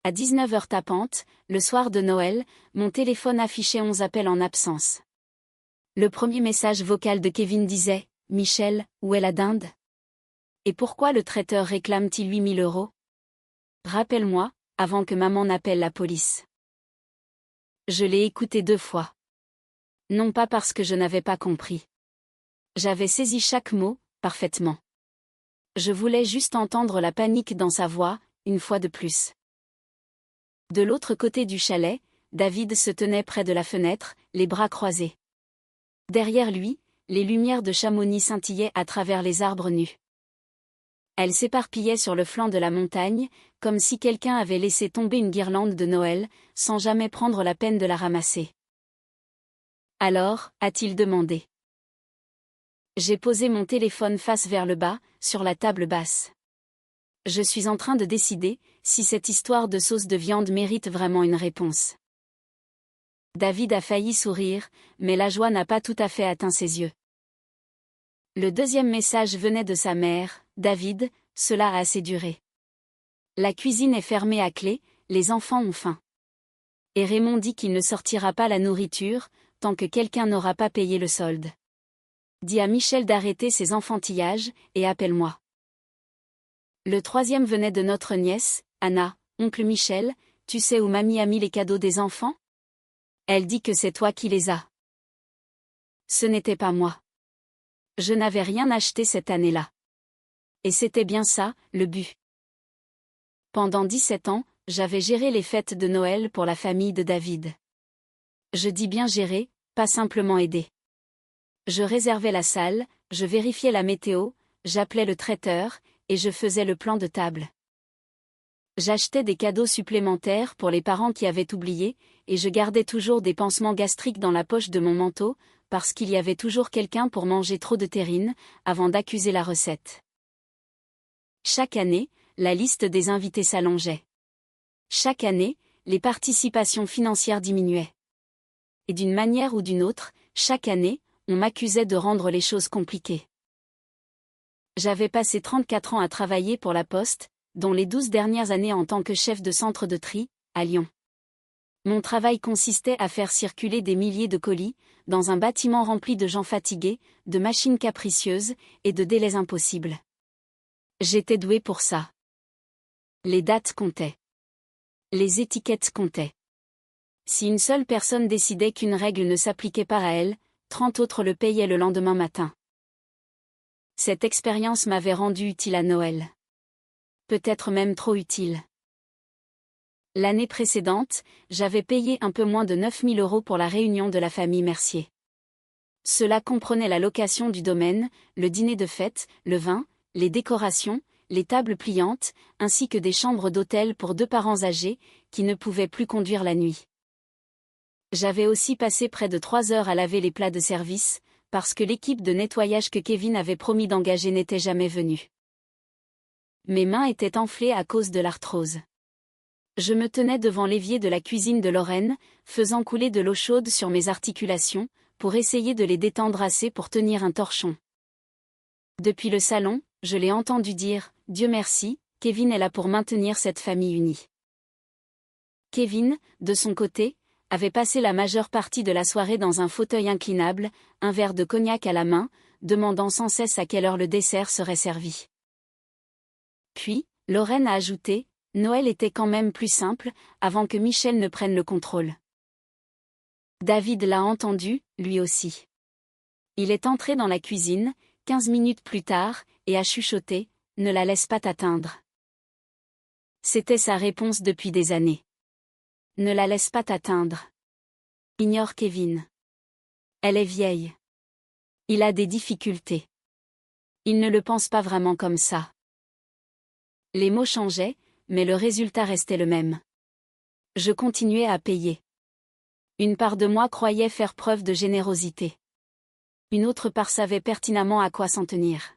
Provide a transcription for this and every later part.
À 19h tapante, le soir de Noël, mon téléphone affichait 11 appels en absence. Le premier message vocal de Kevin disait « Michel, où est la dinde ? Et pourquoi le traiteur réclame-t-il 8 000 €? Rappelle-moi, avant que maman n'appelle la police. » Je l'ai écouté 2 fois. Non pas parce que je n'avais pas compris. J'avais saisi chaque mot, parfaitement. Je voulais juste entendre la panique dans sa voix, une fois de plus. De l'autre côté du chalet, David se tenait près de la fenêtre, les bras croisés. Derrière lui, les lumières de Chamonix scintillaient à travers les arbres nus. Elles s'éparpillaient sur le flanc de la montagne, comme si quelqu'un avait laissé tomber une guirlande de Noël, sans jamais prendre la peine de la ramasser. Alors, a-t-il demandé. J'ai posé mon téléphone face vers le bas, sur la table basse. Je suis en train de décider si cette histoire de sauce de viande mérite vraiment une réponse. David a failli sourire, mais la joie n'a pas tout à fait atteint ses yeux. Le deuxième message venait de sa mère. « David, cela a assez duré. La cuisine est fermée à clé, les enfants ont faim. Et Raymond dit qu'il ne sortira pas la nourriture, tant que quelqu'un n'aura pas payé le solde. Dis à Michel d'arrêter ses enfantillages, et appelle-moi. » Le troisième venait de notre nièce, Anna. « Oncle Michel, tu sais où mamie a mis les cadeaux des enfants ? Elle dit que c'est toi qui les as. » Ce n'était pas moi. Je n'avais rien acheté cette année-là. Et c'était bien ça, le but. Pendant 17 ans, j'avais géré les fêtes de Noël pour la famille de David. Je dis bien gérer, pas simplement aider. Je réservais la salle, je vérifiais la météo, j'appelais le traiteur, et je faisais le plan de table. J'achetais des cadeaux supplémentaires pour les parents qui avaient oublié, et je gardais toujours des pansements gastriques dans la poche de mon manteau, parce qu'il y avait toujours quelqu'un pour manger trop de terrine, avant d'accuser la recette. Chaque année, la liste des invités s'allongeait. Chaque année, les participations financières diminuaient. Et d'une manière ou d'une autre, chaque année, on m'accusait de rendre les choses compliquées. J'avais passé 34 ans à travailler pour la Poste, dont les 12 dernières années en tant que chef de centre de tri, à Lyon. Mon travail consistait à faire circuler des milliers de colis, dans un bâtiment rempli de gens fatigués, de machines capricieuses, et de délais impossibles. J'étais doué pour ça. Les dates comptaient. Les étiquettes comptaient. Si une seule personne décidait qu'une règle ne s'appliquait pas à elle, 30 autres le payaient le lendemain matin. Cette expérience m'avait rendu utile à Noël. Peut-être même trop utile. L'année précédente, j'avais payé un peu moins de 9 000 € pour la réunion de la famille Mercier. Cela comprenait la location du domaine, le dîner de fête, le vin, les décorations, les tables pliantes, ainsi que des chambres d'hôtel pour 2 parents âgés, qui ne pouvaient plus conduire la nuit. J'avais aussi passé près de 3 heures à laver les plats de service, parce que l'équipe de nettoyage que Kevin avait promis d'engager n'était jamais venue. Mes mains étaient enflées à cause de l'arthrose. Je me tenais devant l'évier de la cuisine de Lorraine, faisant couler de l'eau chaude sur mes articulations, pour essayer de les détendre assez pour tenir un torchon. Depuis le salon, je l'ai entendu dire « Dieu merci, Kevin est là pour maintenir cette famille unie. » Kevin, de son côté, avait passé la majeure partie de la soirée dans un fauteuil inclinable, un verre de cognac à la main, demandant sans cesse à quelle heure le dessert serait servi. Puis, Lorraine a ajouté « Noël était quand même plus simple, avant que Michel ne prenne le contrôle. » David l'a entendu, lui aussi. Il est entré dans la cuisine, 15 minutes plus tard, et a chuchoté « Ne la laisse pas t'atteindre. » C'était sa réponse depuis des années. Ne la laisse pas t'atteindre. Ignore Kevin. Elle est vieille. Il a des difficultés. Il ne le pense pas vraiment comme ça. Les mots changeaient, mais le résultat restait le même. Je continuais à payer. Une part de moi croyait faire preuve de générosité. Une autre part savait pertinemment à quoi s'en tenir.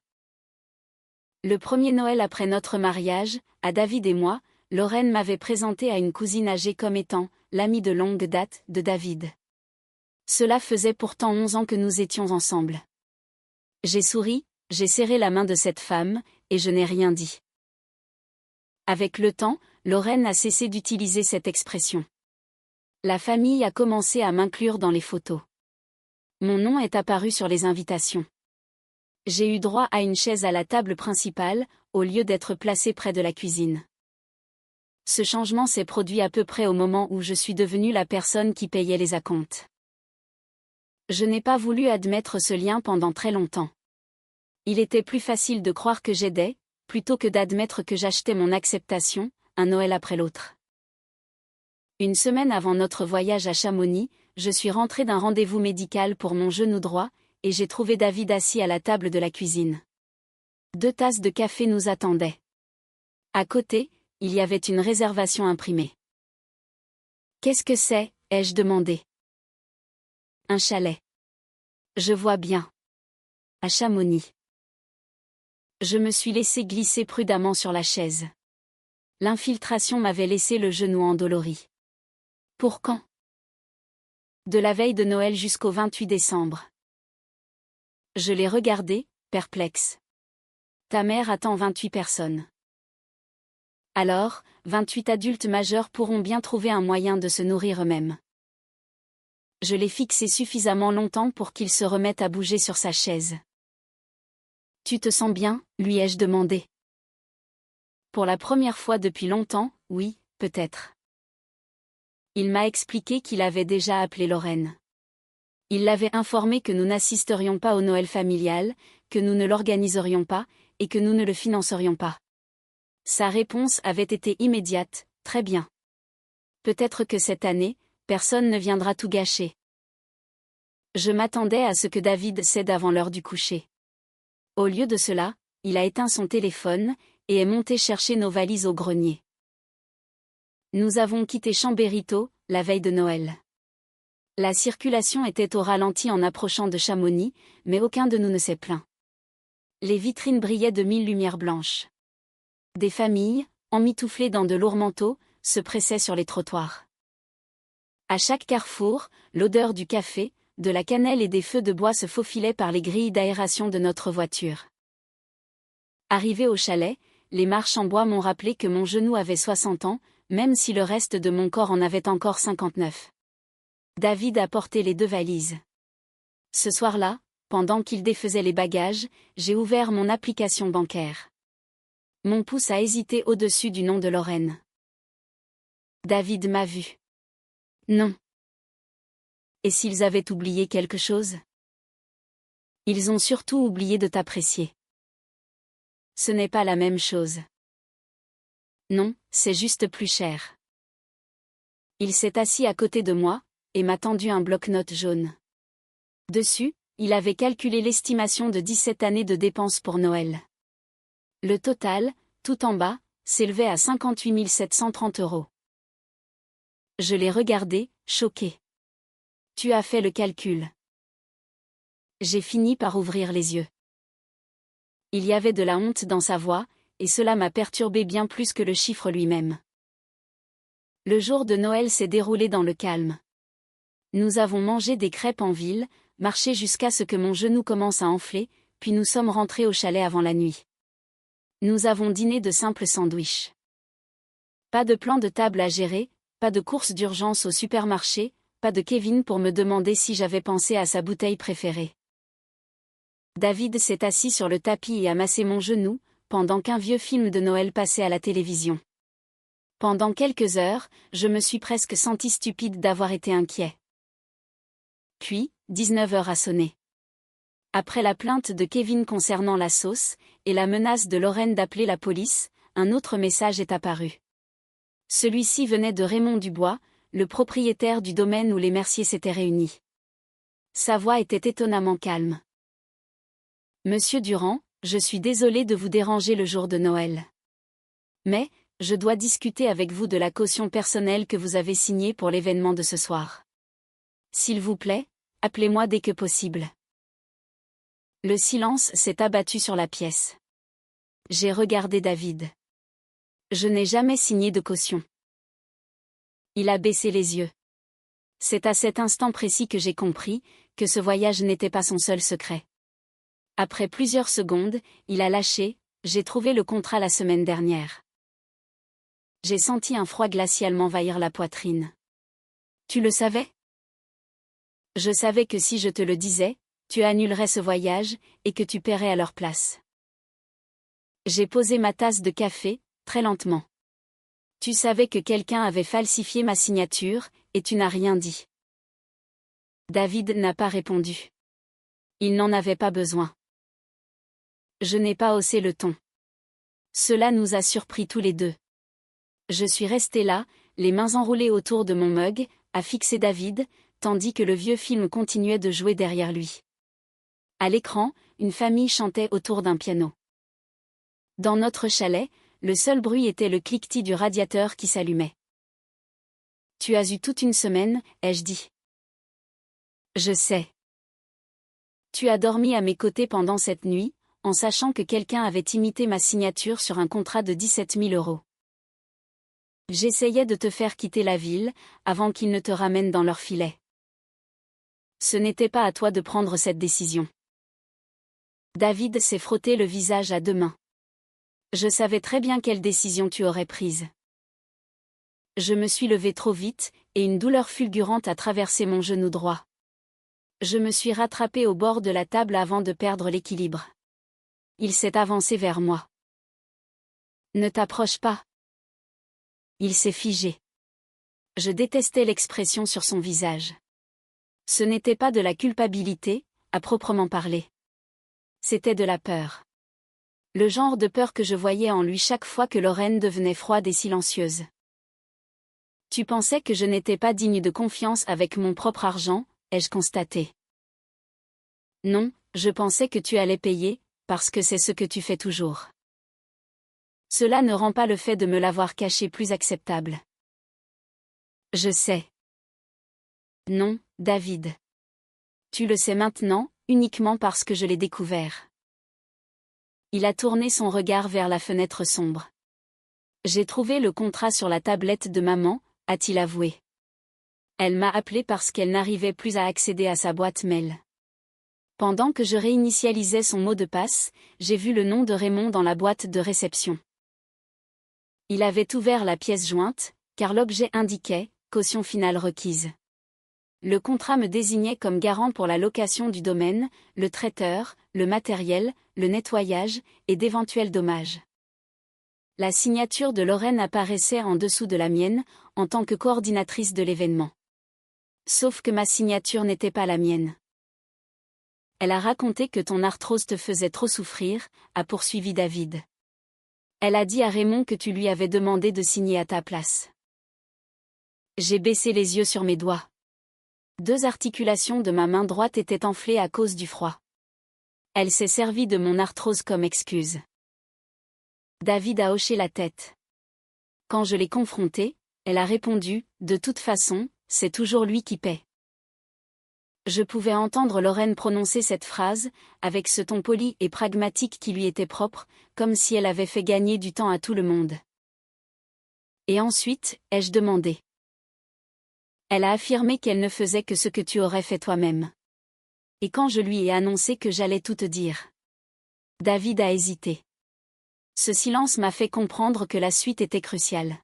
Le premier Noël après notre mariage, à David et moi, Lorraine m'avait présenté à une cousine âgée comme étant l'amie de longue date de David. Cela faisait pourtant 11 ans que nous étions ensemble. J'ai souri, j'ai serré la main de cette femme, et je n'ai rien dit. Avec le temps, Lorraine a cessé d'utiliser cette expression. La famille a commencé à m'inclure dans les photos. Mon nom est apparu sur les invitations. J'ai eu droit à une chaise à la table principale, au lieu d'être placée près de la cuisine. Ce changement s'est produit à peu près au moment où je suis devenue la personne qui payait les acomptes. Je n'ai pas voulu admettre ce lien pendant très longtemps. Il était plus facile de croire que j'aidais, plutôt que d'admettre que j'achetais mon acceptation, un Noël après l'autre. Une semaine avant notre voyage à Chamonix, je suis rentrée d'un rendez-vous médical pour mon genou droit, et j'ai trouvé David assis à la table de la cuisine. 2 tasses de café nous attendaient. À côté, il y avait une réservation imprimée. « Qu'est-ce que c'est ?» ai-je demandé. « Un chalet. »« Je vois bien. À Chamonix. » Je me suis laissé glisser prudemment sur la chaise. L'infiltration m'avait laissé le genou endolori. « Pour quand ?» De la veille de Noël jusqu'au 28 décembre. Je l'ai regardé, perplexe. « Ta mère attend 28 personnes. » Alors, 28 adultes majeurs pourront bien trouver un moyen de se nourrir eux-mêmes. Je l'ai fixé suffisamment longtemps pour qu'il se remette à bouger sur sa chaise. « Tu te sens bien ?» lui ai-je demandé. Pour la première fois depuis longtemps, oui, peut-être. Il m'a expliqué qu'il avait déjà appelé Lorraine. Il l'avait informé que nous n'assisterions pas au Noël familial, que nous ne l'organiserions pas, et que nous ne le financerions pas. Sa réponse avait été immédiate, « Très bien. Peut-être que cette année, personne ne viendra tout gâcher. » Je m'attendais à ce que David cède avant l'heure du coucher. Au lieu de cela, il a éteint son téléphone, et est monté chercher nos valises au grenier. Nous avons quitté Chambéry tôt, la veille de Noël. La circulation était au ralenti en approchant de Chamonix, mais aucun de nous ne s'est plaint. Les vitrines brillaient de 1000 lumières blanches. Des familles, emmitouflées dans de lourds manteaux, se pressaient sur les trottoirs. À chaque carrefour, l'odeur du café, de la cannelle et des feux de bois se faufilait par les grilles d'aération de notre voiture. Arrivé au chalet, les marches en bois m'ont rappelé que mon genou avait 60 ans, même si le reste de mon corps en avait encore 59. David a porté les 2 valises. Ce soir-là, pendant qu'il défaisait les bagages, j'ai ouvert mon application bancaire. Mon pouce a hésité au-dessus du nom de Lorraine. David m'a vu. Non. Et s'ils avaient oublié quelque chose? Ils ont surtout oublié de t'apprécier. Ce n'est pas la même chose. Non, c'est juste plus cher. Il s'est assis à côté de moi, et m'a tendu un bloc-notes jaune. Dessus, il avait calculé l'estimation de 17 années de dépenses pour Noël. Le total, tout en bas, s'élevait à 58 730 €. Je l'ai regardé, choqué. Tu as fait le calcul. J'ai fini par ouvrir les yeux. Il y avait de la honte dans sa voix, et cela m'a perturbé bien plus que le chiffre lui-même. Le jour de Noël s'est déroulé dans le calme. Nous avons mangé des crêpes en ville, marché jusqu'à ce que mon genou commence à enfler, puis nous sommes rentrés au chalet avant la nuit. Nous avons dîné de simples sandwichs. Pas de plan de table à gérer, pas de course d'urgence au supermarché, pas de Kevin pour me demander si j'avais pensé à sa bouteille préférée. David s'est assis sur le tapis et a massé mon genou, pendant qu'un vieux film de Noël passait à la télévision. Pendant quelques heures, je me suis presque senti stupide d'avoir été inquiet. Puis, 19h a sonné. Après la plainte de Kevin concernant la sauce, et la menace de Lorraine d'appeler la police, un autre message est apparu. Celui-ci venait de Raymond Dubois, le propriétaire du domaine où les Mercier s'étaient réunis. Sa voix était étonnamment calme. « Monsieur Durand, je suis désolé de vous déranger le jour de Noël. Mais, je dois discuter avec vous de la caution personnelle que vous avez signée pour l'événement de ce soir. S'il vous plaît, appelez-moi dès que possible. » Le silence s'est abattu sur la pièce. J'ai regardé David. Je n'ai jamais signé de caution. Il a baissé les yeux. C'est à cet instant précis que j'ai compris que ce voyage n'était pas son seul secret. Après plusieurs secondes, il a lâché « J'ai trouvé le contrat la semaine dernière. » J'ai senti un froid glacial m'envahir la poitrine. Tu le savais? Je savais que si je te le disais, tu annulerais ce voyage, et que tu paierais à leur place. J'ai posé ma tasse de café, très lentement. Tu savais que quelqu'un avait falsifié ma signature, et tu n'as rien dit. David n'a pas répondu. Il n'en avait pas besoin. Je n'ai pas haussé le ton. Cela nous a surpris tous les deux. Je suis resté là, les mains enroulées autour de mon mug, à fixer David, tandis que le vieux film continuait de jouer derrière lui. À l'écran, une famille chantait autour d'un piano. Dans notre chalet, le seul bruit était le cliquetis du radiateur qui s'allumait. Tu as eu toute une semaine, ai-je dit. Je sais. Tu as dormi à mes côtés pendant cette nuit, en sachant que quelqu'un avait imité ma signature sur un contrat de 17 000 €. J'essayais de te faire quitter la ville, avant qu'ils ne te ramènent dans leur filet. Ce n'était pas à toi de prendre cette décision. David s'est frotté le visage à deux mains. Je savais très bien quelle décision tu aurais prise. Je me suis levé trop vite, et une douleur fulgurante a traversé mon genou droit. Je me suis rattrapé au bord de la table avant de perdre l'équilibre. Il s'est avancé vers moi. Ne t'approche pas. Il s'est figé. Je détestais l'expression sur son visage. Ce n'était pas de la culpabilité, à proprement parler. C'était de la peur. Le genre de peur que je voyais en lui chaque fois que Lorraine devenait froide et silencieuse. Tu pensais que je n'étais pas digne de confiance avec mon propre argent, ai-je constaté. Non, je pensais que tu allais payer, parce que c'est ce que tu fais toujours. Cela ne rend pas le fait de me l'avoir caché plus acceptable. Je sais. Non, David. Tu le sais maintenant, uniquement parce que je l'ai découvert. Il a tourné son regard vers la fenêtre sombre. J'ai trouvé le contrat sur la tablette de maman, a-t-il avoué. Elle m'a appelé parce qu'elle n'arrivait plus à accéder à sa boîte mail. Pendant que je réinitialisais son mot de passe, j'ai vu le nom de Raymond dans la boîte de réception. Il avait ouvert la pièce jointe, car l'objet indiquait « caution finale requise ». Le contrat me désignait comme garant pour la location du domaine, le traiteur, le matériel, le nettoyage, et d'éventuels dommages. La signature de Lorraine apparaissait en dessous de la mienne, en tant que coordinatrice de l'événement. Sauf que ma signature n'était pas la mienne. Elle a raconté que ton arthrose te faisait trop souffrir, a poursuivi David. Elle a dit à Raymond que tu lui avais demandé de signer à ta place. J'ai baissé les yeux sur mes doigts. 2 articulations de ma main droite étaient enflées à cause du froid. Elle s'est servie de mon arthrose comme excuse. David a hoché la tête. Quand je l'ai confrontée, elle a répondu, de toute façon, c'est toujours lui qui paie. Je pouvais entendre Lorraine prononcer cette phrase, avec ce ton poli et pragmatique qui lui était propre, comme si elle avait fait gagner du temps à tout le monde. Et ensuite, ai-je demandé. Elle a affirmé qu'elle ne faisait que ce que tu aurais fait toi-même. Et quand je lui ai annoncé que j'allais tout te dire. David a hésité. Ce silence m'a fait comprendre que la suite était cruciale.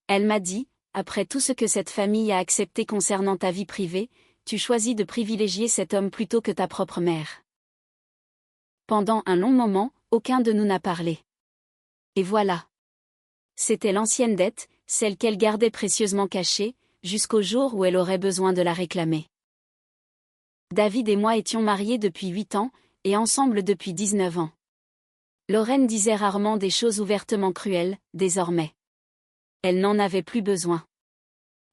Elle m'a dit, après tout ce que cette famille a accepté concernant ta vie privée, tu choisis de privilégier cet homme plutôt que ta propre mère. Pendant un long moment, aucun de nous n'a parlé. Et voilà. C'était l'ancienne dette, celle qu'elle gardait précieusement cachée, jusqu'au jour où elle aurait besoin de la réclamer. David et moi étions mariés depuis 8 ans, et ensemble depuis 19 ans. Lorraine disait rarement des choses ouvertement cruelles, désormais. Elle n'en avait plus besoin.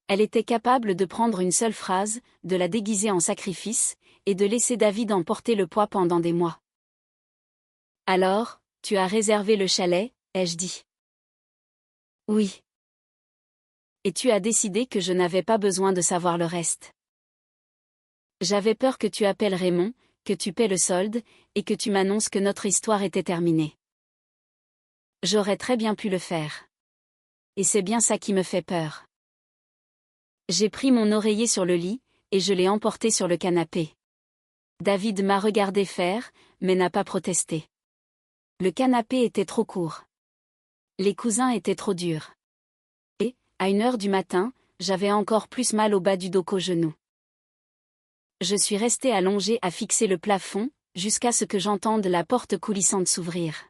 Elle était capable de prendre une seule phrase, de la déguiser en sacrifice, et de laisser David en porter le poids pendant des mois. Alors, tu as réservé le chalet, ai-je dit. Oui. Et tu as décidé que je n'avais pas besoin de savoir le reste. J'avais peur que tu appelles Raymond, que tu paies le solde, et que tu m'annonces que notre histoire était terminée. J'aurais très bien pu le faire. Et c'est bien ça qui me fait peur. J'ai pris mon oreiller sur le lit, et je l'ai emporté sur le canapé. David m'a regardé faire, mais n'a pas protesté. Le canapé était trop court. Les cousins étaient trop durs. Et, à 1 heure du matin, j'avais encore plus mal au bas du dos qu'au genou. Je suis restée allongée à fixer le plafond, jusqu'à ce que j'entende la porte coulissante s'ouvrir.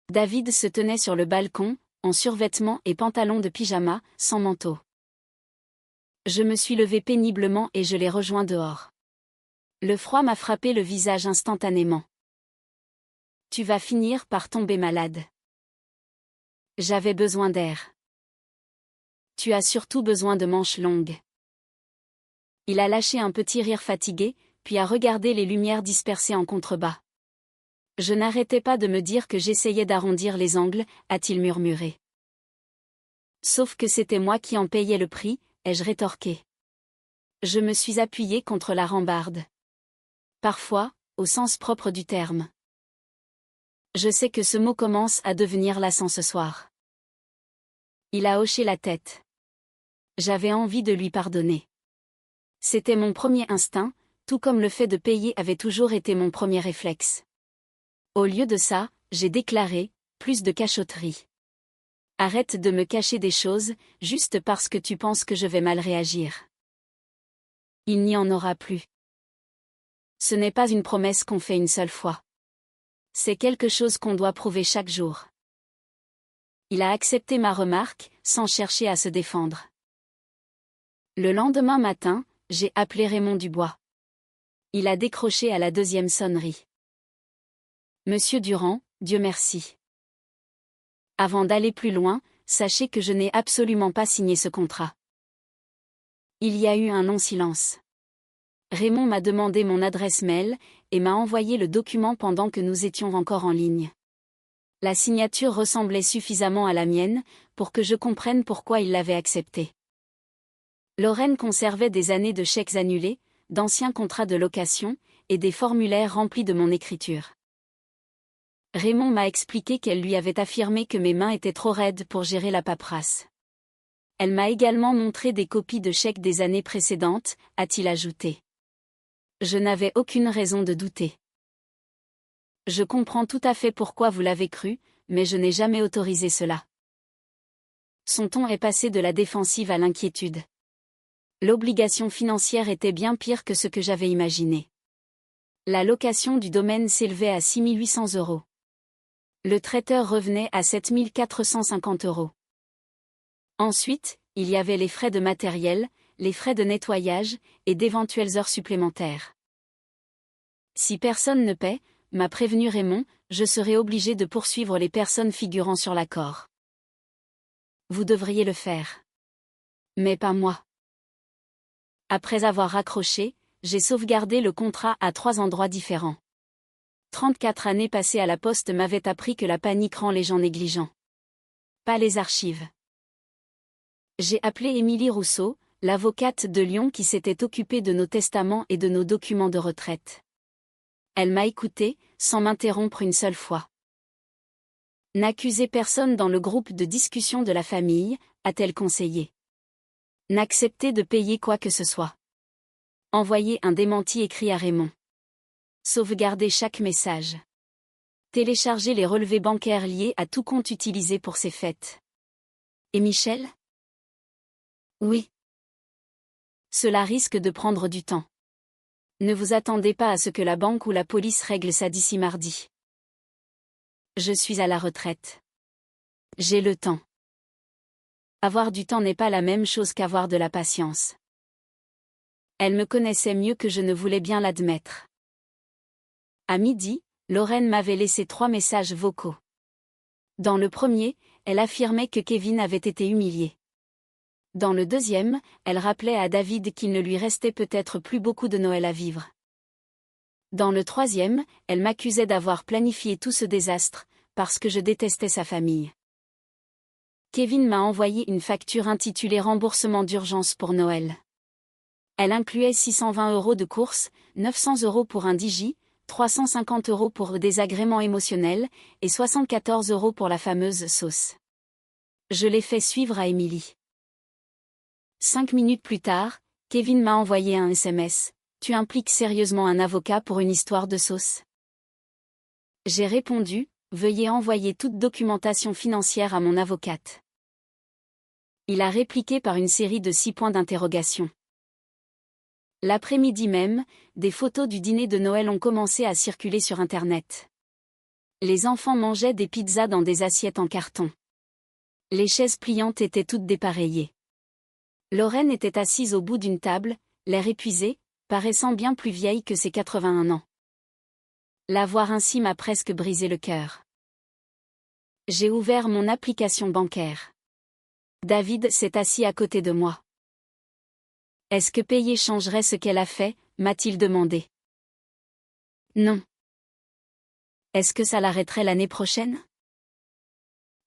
David se tenait sur le balcon, en survêtement et pantalon de pyjama, sans manteau. Je me suis levée péniblement et je l'ai rejoint dehors. Le froid m'a frappé le visage instantanément. Tu vas finir par tomber malade. J'avais besoin d'air. Tu as surtout besoin de manches longues. Il a lâché un petit rire fatigué, puis a regardé les lumières dispersées en contrebas. Je n'arrêtais pas de me dire que j'essayais d'arrondir les angles, a-t-il murmuré. Sauf que c'était moi qui en payais le prix, ai-je rétorqué. Je me suis appuyée contre la rambarde. Parfois, au sens propre du terme. Je sais que ce mot commence à devenir lassant ce soir. Il a hoché la tête. J'avais envie de lui pardonner. C'était mon premier instinct, tout comme le fait de payer avait toujours été mon premier réflexe. Au lieu de ça, j'ai déclaré, plus de cachotterie. Arrête de me cacher des choses, juste parce que tu penses que je vais mal réagir. Il n'y en aura plus. Ce n'est pas une promesse qu'on fait une seule fois. C'est quelque chose qu'on doit prouver chaque jour. Il a accepté ma remarque, sans chercher à se défendre. Le lendemain matin, j'ai appelé Raymond Dubois. Il a décroché à la 2e sonnerie. Monsieur Durand, Dieu merci. Avant d'aller plus loin, sachez que je n'ai absolument pas signé ce contrat. Il y a eu un long silence. Raymond m'a demandé mon adresse mail, et m'a envoyé le document pendant que nous étions encore en ligne. La signature ressemblait suffisamment à la mienne, pour que je comprenne pourquoi il l'avait accepté. Lorraine conservait des années de chèques annulés, d'anciens contrats de location, et des formulaires remplis de mon écriture. Raymond m'a expliqué qu'elle lui avait affirmé que mes mains étaient trop raides pour gérer la paperasse. Elle m'a également montré des copies de chèques des années précédentes, a-t-il ajouté. Je n'avais aucune raison de douter. Je comprends tout à fait pourquoi vous l'avez cru, mais je n'ai jamais autorisé cela. Son ton est passé de la défensive à l'inquiétude. L'obligation financière était bien pire que ce que j'avais imaginé. La location du domaine s'élevait à 6 800 €. Le traiteur revenait à 7 450 €. Ensuite, il y avait les frais de matériel, les frais de nettoyage, et d'éventuelles heures supplémentaires. Si personne ne paie, m'a prévenu Raymond, je serai obligé de poursuivre les personnes figurant sur l'accord. Vous devriez le faire. Mais pas moi. Après avoir raccroché, j'ai sauvegardé le contrat à 3 endroits différents. 34 années passées à la poste m'avaient appris que la panique rend les gens négligents. Pas les archives. J'ai appelé Émilie Rousseau, l'avocate de Lyon qui s'était occupée de nos testaments et de nos documents de retraite. Elle m'a écouté, sans m'interrompre une seule fois. N'accusez personne dans le groupe de discussion de la famille, a-t-elle conseillé. N'acceptez de payer quoi que ce soit. Envoyez un démenti écrit à Raymond. Sauvegardez chaque message. Téléchargez les relevés bancaires liés à tout compte utilisé pour ces fêtes. Et Michel ? Oui. Cela risque de prendre du temps. Ne vous attendez pas à ce que la banque ou la police règle ça d'ici mardi. Je suis à la retraite. J'ai le temps. Avoir du temps n'est pas la même chose qu'avoir de la patience. Elle me connaissait mieux que je ne voulais bien l'admettre. À midi, Lorraine m'avait laissé 3 messages vocaux. Dans le premier, elle affirmait que Kevin avait été humilié. Dans le deuxième, elle rappelait à David qu'il ne lui restait peut-être plus beaucoup de Noël à vivre. Dans le troisième, elle m'accusait d'avoir planifié tout ce désastre, parce que je détestais sa famille. Kevin m'a envoyé une facture intitulée Remboursement d'urgence pour Noël. Elle incluait 620 € de courses, 900 € pour un digi, 350 € pour des agréments émotionnels, et 74 € pour la fameuse sauce. Je l'ai fait suivre à Émilie. 5 minutes plus tard, Kevin m'a envoyé un SMS. Tu impliques sérieusement un avocat pour une histoire de sauce ? J'ai répondu, Veuillez envoyer toute documentation financière à mon avocate. Il a répliqué par une série de 6 points d'interrogation. L'après-midi même, des photos du dîner de Noël ont commencé à circuler sur Internet. Les enfants mangeaient des pizzas dans des assiettes en carton. Les chaises pliantes étaient toutes dépareillées. Lorraine était assise au bout d'une table, l'air épuisé, paraissant bien plus vieille que ses 81 ans. La voir ainsi m'a presque brisé le cœur. J'ai ouvert mon application bancaire. David s'est assis à côté de moi. Est-ce que payer changerait ce qu'elle a fait, m'a-t-il demandé. Non. Est-ce que ça l'arrêterait l'année prochaine?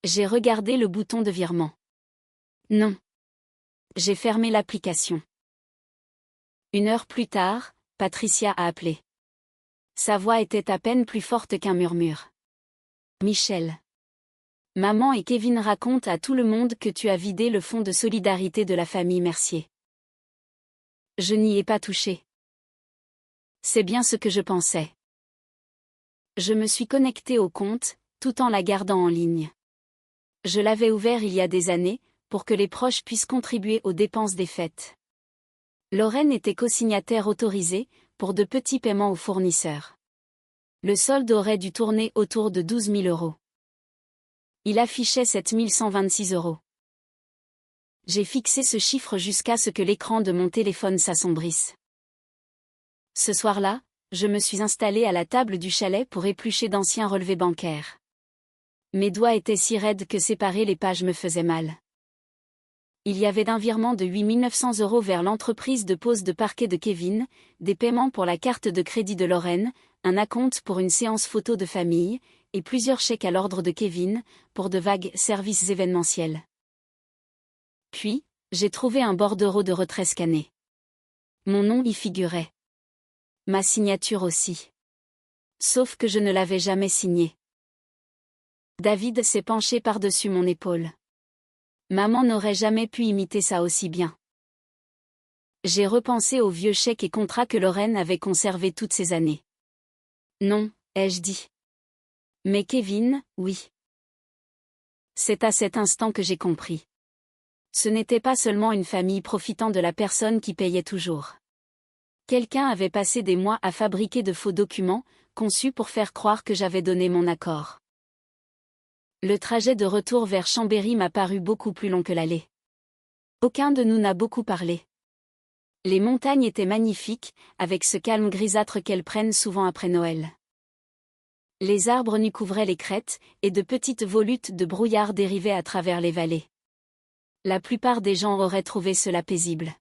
J'ai regardé le bouton de virement. Non. J'ai fermé l'application. 1 heure plus tard, Patricia a appelé. Sa voix était à peine plus forte qu'un murmure. Michel. Maman et Kevin racontent à tout le monde que tu as vidé le fonds de solidarité de la famille Mercier. Je n'y ai pas touché. C'est bien ce que je pensais. Je me suis connectée au compte, tout en la gardant en ligne. Je l'avais ouvert il y a des années, pour que les proches puissent contribuer aux dépenses des fêtes. Lorraine était co-signataire autorisée, pour de petits paiements aux fournisseurs. Le solde aurait dû tourner autour de 12 000 €. Il affichait 7 126 €. J'ai fixé ce chiffre jusqu'à ce que l'écran de mon téléphone s'assombrisse. Ce soir-là, je me suis installée à la table du chalet pour éplucher d'anciens relevés bancaires. Mes doigts étaient si raides que séparer les pages me faisait mal. Il y avait un virement de 8 900 € vers l'entreprise de pose de parquet de Kevin, des paiements pour la carte de crédit de Lorraine, un acompte pour une séance photo de famille, et plusieurs chèques à l'ordre de Kevin, pour de vagues services événementiels. Puis, j'ai trouvé un bordereau de retrait scanné. Mon nom y figurait. Ma signature aussi. Sauf que je ne l'avais jamais signé. David s'est penché par-dessus mon épaule. Maman n'aurait jamais pu imiter ça aussi bien. J'ai repensé aux vieux chèques et contrats que Lorraine avait conservés toutes ces années. Non, ai-je dit. Mais Kevin, oui. C'est à cet instant que j'ai compris. Ce n'était pas seulement une famille profitant de la personne qui payait toujours. Quelqu'un avait passé des mois à fabriquer de faux documents, conçus pour faire croire que j'avais donné mon accord. Le trajet de retour vers Chambéry m'a paru beaucoup plus long que l'aller. Aucun de nous n'a beaucoup parlé. Les montagnes étaient magnifiques, avec ce calme grisâtre qu'elles prennent souvent après Noël. Les arbres nus couvraient les crêtes, et de petites volutes de brouillard dérivaient à travers les vallées. La plupart des gens auraient trouvé cela paisible.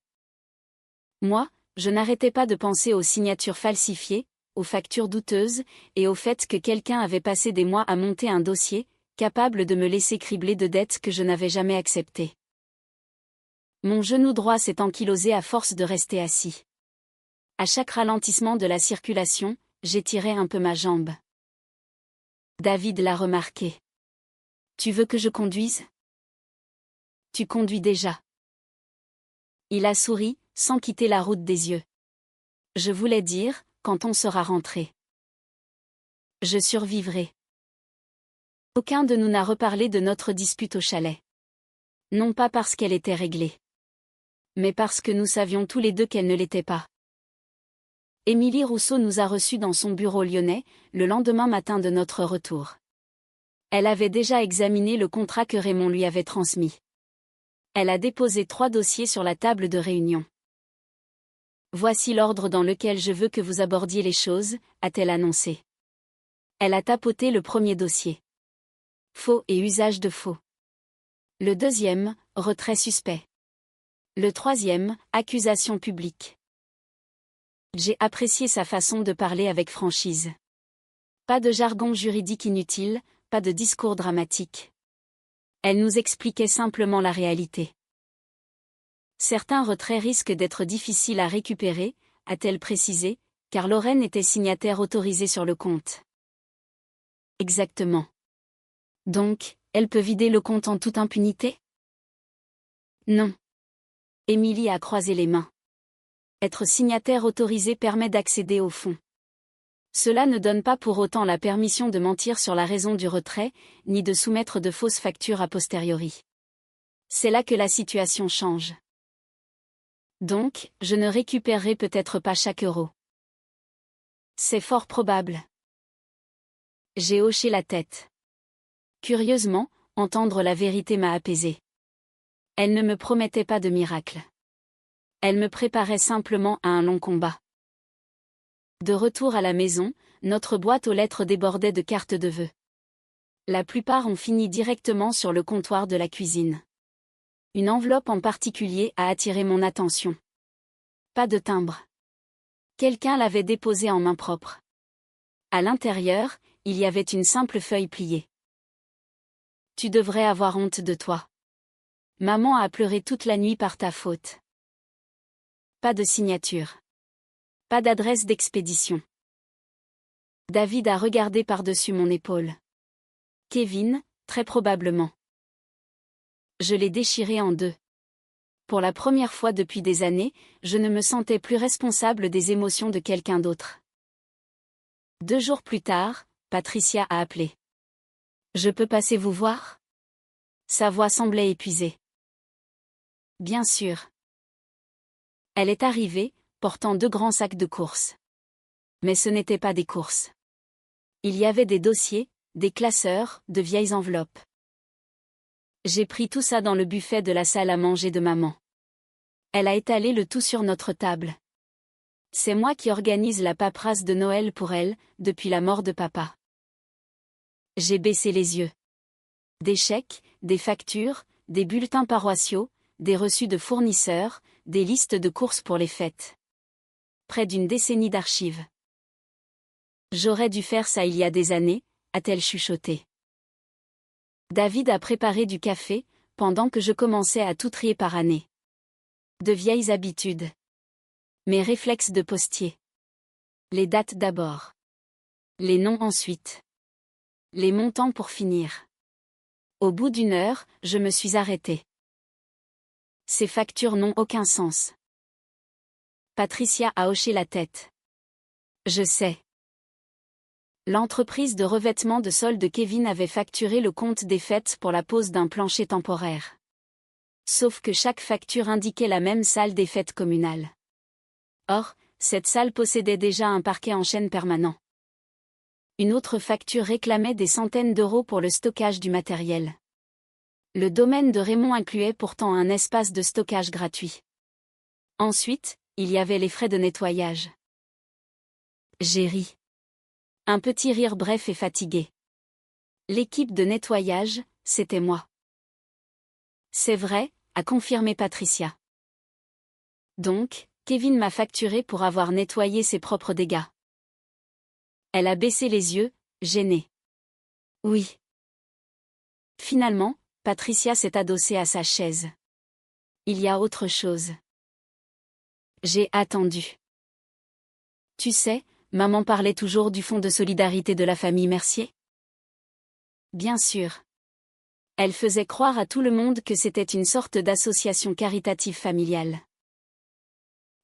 Moi, je n'arrêtais pas de penser aux signatures falsifiées, aux factures douteuses, et au fait que quelqu'un avait passé des mois à monter un dossier, capable de me laisser cribler de dettes que je n'avais jamais acceptées. Mon genou droit s'est ankylosé à force de rester assis. À chaque ralentissement de la circulation, j'étirais un peu ma jambe. David l'a remarqué. Tu veux que je conduise? Tu conduis déjà. Il a souri, sans quitter la route des yeux. Je voulais dire, quand on sera rentré. Je survivrai. Aucun de nous n'a reparlé de notre dispute au chalet. Non pas parce qu'elle était réglée. Mais parce que nous savions tous les deux qu'elle ne l'était pas. Émilie Rousseau nous a reçus dans son bureau lyonnais, le lendemain matin de notre retour. Elle avait déjà examiné le contrat que Raymond lui avait transmis. Elle a déposé 3 dossiers sur la table de réunion. Voici l'ordre dans lequel je veux que vous abordiez les choses, a-t-elle annoncé. Elle a tapoté le premier dossier. Faux et usage de faux. Le deuxième, retrait suspect. Le troisième, accusation publique. J'ai apprécié sa façon de parler avec franchise. Pas de jargon juridique inutile, pas de discours dramatique. Elle nous expliquait simplement la réalité. Certains retraits risquent d'être difficiles à récupérer, a-t-elle précisé, car Lorraine était signataire autorisée sur le compte. Exactement. Donc, elle peut vider le compte en toute impunité? Non. Émilie a croisé les mains. Être signataire autorisé permet d'accéder au fonds. Cela ne donne pas pour autant la permission de mentir sur la raison du retrait, ni de soumettre de fausses factures a posteriori. C'est là que la situation change. Donc, je ne récupérerai peut-être pas chaque euro. C'est fort probable. J'ai hoché la tête. Curieusement, entendre la vérité m'a apaisée. Elle ne me promettait pas de miracle. Elle me préparait simplement à un long combat. De retour à la maison, notre boîte aux lettres débordait de cartes de vœux. La plupart ont fini directement sur le comptoir de la cuisine. Une enveloppe en particulier a attiré mon attention. Pas de timbre. Quelqu'un l'avait déposée en main propre. À l'intérieur, il y avait une simple feuille pliée. Tu devrais avoir honte de toi. Maman a pleuré toute la nuit par ta faute. Pas de signature. Pas d'adresse d'expédition. David a regardé par-dessus mon épaule. Kevin, très probablement. Je l'ai déchiré en deux. Pour la première fois depuis des années, je ne me sentais plus responsable des émotions de quelqu'un d'autre. 2 jours plus tard, Patricia a appelé. Je peux passer vous voir ? Sa voix semblait épuisée. Bien sûr. Elle est arrivée, portant 2 grands sacs de courses. Mais ce n'étaient pas des courses. Il y avait des dossiers, des classeurs, de vieilles enveloppes. J'ai pris tout ça dans le buffet de la salle à manger de maman. Elle a étalé le tout sur notre table. C'est moi qui organise la paperasse de Noël pour elle, depuis la mort de papa. J'ai baissé les yeux. Des chèques, des factures, des bulletins paroissiaux, des reçus de fournisseurs, des listes de courses pour les fêtes. Près d'une décennie d'archives. J'aurais dû faire ça il y a des années, a-t-elle chuchoté. David a préparé du café, pendant que je commençais à tout trier par année. De vieilles habitudes. Mes réflexes de postier. Les dates d'abord. Les noms ensuite. Les montants pour finir. Au bout d'1 heure, je me suis arrêtée. Ces factures n'ont aucun sens. Patricia a hoché la tête. Je sais. L'entreprise de revêtement de sol de Kevin avait facturé le compte des fêtes pour la pose d'un plancher temporaire. Sauf que chaque facture indiquait la même salle des fêtes communales. Or, cette salle possédait déjà un parquet en chêne permanent. Une autre facture réclamait des centaines d'euros pour le stockage du matériel. Le domaine de Raymond incluait pourtant un espace de stockage gratuit. Ensuite, il y avait les frais de nettoyage. J'ai ri. Un petit rire bref et fatigué. L'équipe de nettoyage, c'était moi. C'est vrai, a confirmé Patricia. Donc, Kevin m'a facturé pour avoir nettoyé ses propres dégâts. Elle a baissé les yeux, gênée. Oui. Finalement, Patricia s'est adossée à sa chaise. Il y a autre chose. J'ai attendu. Tu sais, maman parlait toujours du fonds de solidarité de la famille Mercier. Bien sûr. Elle faisait croire à tout le monde que c'était une sorte d'association caritative familiale.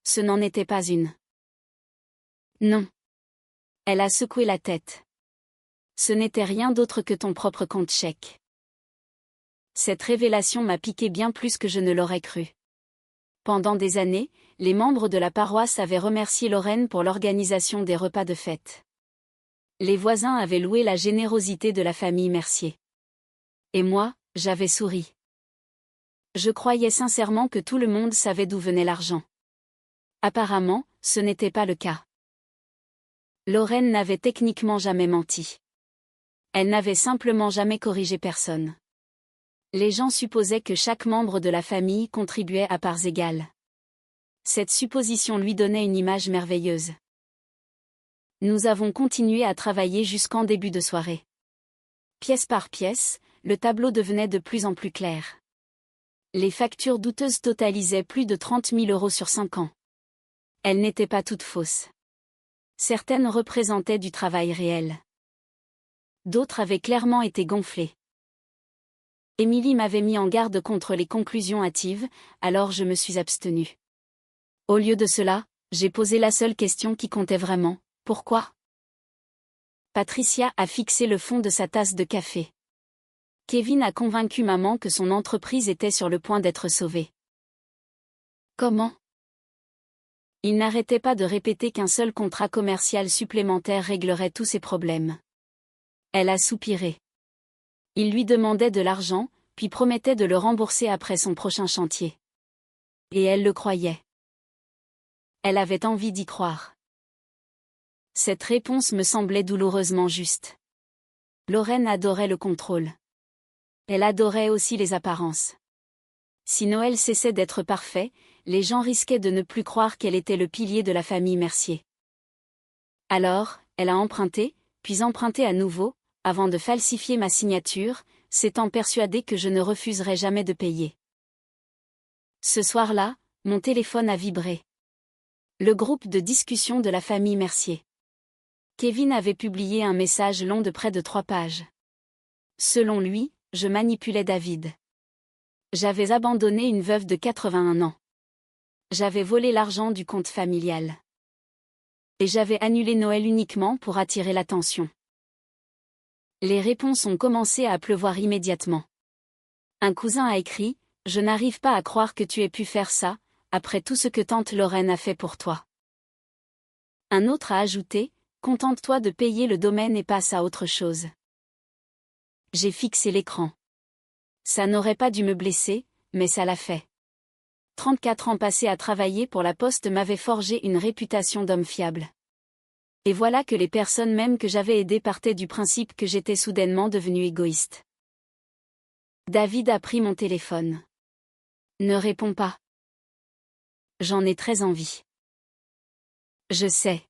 Ce n'en était pas une. Non. Elle a secoué la tête. Ce n'était rien d'autre que ton propre compte chèque. Cette révélation m'a piqué bien plus que je ne l'aurais cru. Pendant des années, les membres de la paroisse avaient remercié Lorraine pour l'organisation des repas de fête. Les voisins avaient loué la générosité de la famille Mercier. Et moi, j'avais souri. Je croyais sincèrement que tout le monde savait d'où venait l'argent. Apparemment, ce n'était pas le cas. Lorraine n'avait techniquement jamais menti. Elle n'avait simplement jamais corrigé personne. Les gens supposaient que chaque membre de la famille contribuait à parts égales. Cette supposition lui donnait une image merveilleuse. Nous avons continué à travailler jusqu'en début de soirée. Pièce par pièce, le tableau devenait de plus en plus clair. Les factures douteuses totalisaient plus de 30 000 euros sur 5 ans. Elles n'étaient pas toutes fausses. Certaines représentaient du travail réel. D'autres avaient clairement été gonflées. Émilie m'avait mis en garde contre les conclusions hâtives, alors je me suis abstenue. Au lieu de cela, j'ai posé la seule question qui comptait vraiment, pourquoi ? Patricia a fixé le fond de sa tasse de café. Kevin a convaincu maman que son entreprise était sur le point d'être sauvée. Comment? Il n'arrêtait pas de répéter qu'un seul contrat commercial supplémentaire réglerait tous ses problèmes. Elle a soupiré. Il lui demandait de l'argent, puis promettait de le rembourser après son prochain chantier. Et elle le croyait. Elle avait envie d'y croire. Cette réponse me semblait douloureusement juste. Lorraine adorait le contrôle. Elle adorait aussi les apparences. Si Noël cessait d'être parfait, les gens risquaient de ne plus croire qu'elle était le pilier de la famille Mercier. Alors, elle a emprunté, puis emprunté à nouveau, avant de falsifier ma signature, s'étant persuadée que je ne refuserais jamais de payer. Ce soir-là, mon téléphone a vibré. Le groupe de discussion de la famille Mercier. Kevin avait publié un message long de près de 3 pages. Selon lui, je manipulais David. J'avais abandonné une veuve de 81 ans. J'avais volé l'argent du compte familial. Et j'avais annulé Noël uniquement pour attirer l'attention. Les réponses ont commencé à pleuvoir immédiatement. Un cousin a écrit « Je n'arrive pas à croire que tu aies pu faire ça, après tout ce que tante Lorraine a fait pour toi. » Un autre a ajouté « Contente-toi de payer le domaine et passe à autre chose. » J'ai fixé l'écran. Ça n'aurait pas dû me blesser, mais ça l'a fait. 34 ans passés à travailler pour la Poste m'avaient forgé une réputation d'homme fiable. Et voilà que les personnes même que j'avais aidées partaient du principe que j'étais soudainement devenu égoïste. David a pris mon téléphone. Ne réponds pas. J'en ai très envie. Je sais.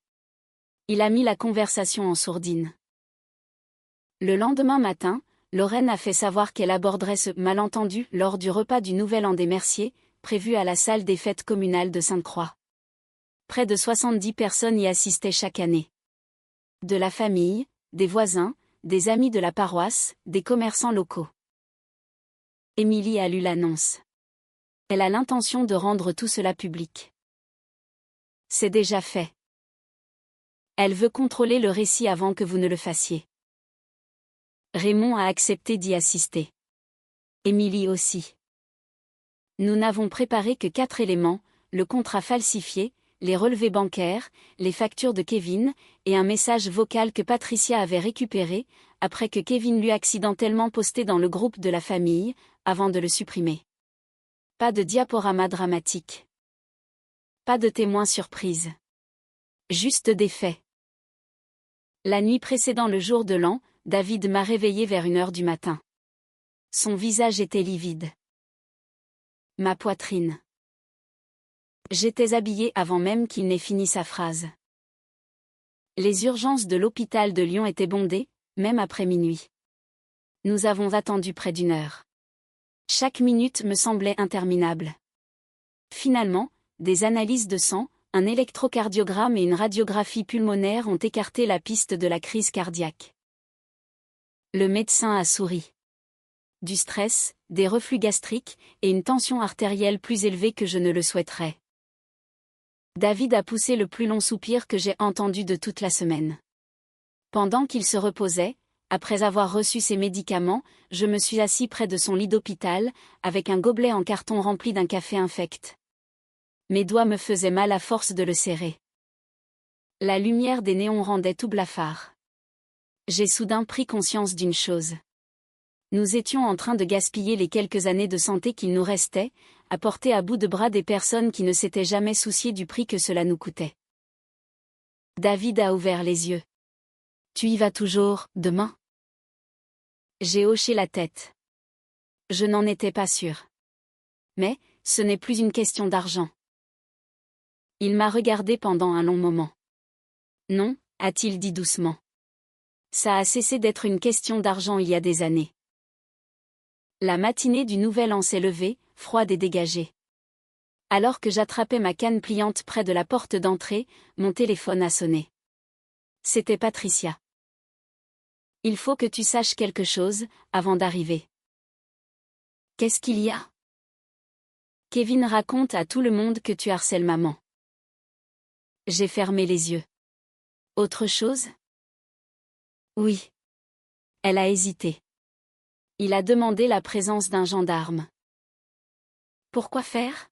Il a mis la conversation en sourdine. Le lendemain matin, Lorraine a fait savoir qu'elle aborderait ce malentendu lors du repas du Nouvel An des Merciers, prévu à la salle des fêtes communales de Sainte-Croix. Près de 70 personnes y assistaient chaque année. De la famille, des voisins, des amis de la paroisse, des commerçants locaux. Émilie a lu l'annonce. Elle a l'intention de rendre tout cela public. C'est déjà fait. Elle veut contrôler le récit avant que vous ne le fassiez. Raymond a accepté d'y assister. Émilie aussi. Nous n'avons préparé que 4 éléments, le contrat falsifié, les relevés bancaires, les factures de Kevin, et un message vocal que Patricia avait récupéré, après que Kevin l'eut accidentellement posté dans le groupe de la famille, avant de le supprimer. Pas de diaporama dramatique. Pas de témoins surprise. Juste des faits. La nuit précédant le jour de l'an, David m'a réveillé vers 1h du matin. Son visage était livide. Ma poitrine. J'étais habillée avant même qu'il n'ait fini sa phrase. Les urgences de l'hôpital de Lyon étaient bondées, même après minuit. Nous avons attendu près d'1 heure. Chaque minute me semblait interminable. Finalement, des analyses de sang, un électrocardiogramme et une radiographie pulmonaire ont écarté la piste de la crise cardiaque. Le médecin a souri. Du stress, des reflux gastriques, et une tension artérielle plus élevée que je ne le souhaiterais. David a poussé le plus long soupir que j'ai entendu de toute la semaine. Pendant qu'il se reposait, après avoir reçu ses médicaments, je me suis assis près de son lit d'hôpital, avec un gobelet en carton rempli d'un café infect. Mes doigts me faisaient mal à force de le serrer. La lumière des néons rendait tout blafard. J'ai soudain pris conscience d'une chose. Nous étions en train de gaspiller les quelques années de santé qu'il nous restait, à porter à bout de bras des personnes qui ne s'étaient jamais souciées du prix que cela nous coûtait. David a ouvert les yeux. Tu y vas toujours, demain? J'ai hoché la tête. Je n'en étais pas sûre. Mais, ce n'est plus une question d'argent. Il m'a regardé pendant un long moment. Non, a-t-il dit doucement. Ça a cessé d'être une question d'argent il y a des années. La matinée du Nouvel An s'est levée, froide et dégagée. Alors que j'attrapais ma canne pliante près de la porte d'entrée, mon téléphone a sonné. C'était Patricia. Il faut que tu saches quelque chose, avant d'arriver. Qu'est-ce qu'il y a? Kevin raconte à tout le monde que tu harcèles maman. J'ai fermé les yeux. Autre chose? Oui. Elle a hésité. Il a demandé la présence d'un gendarme. Pourquoi faire?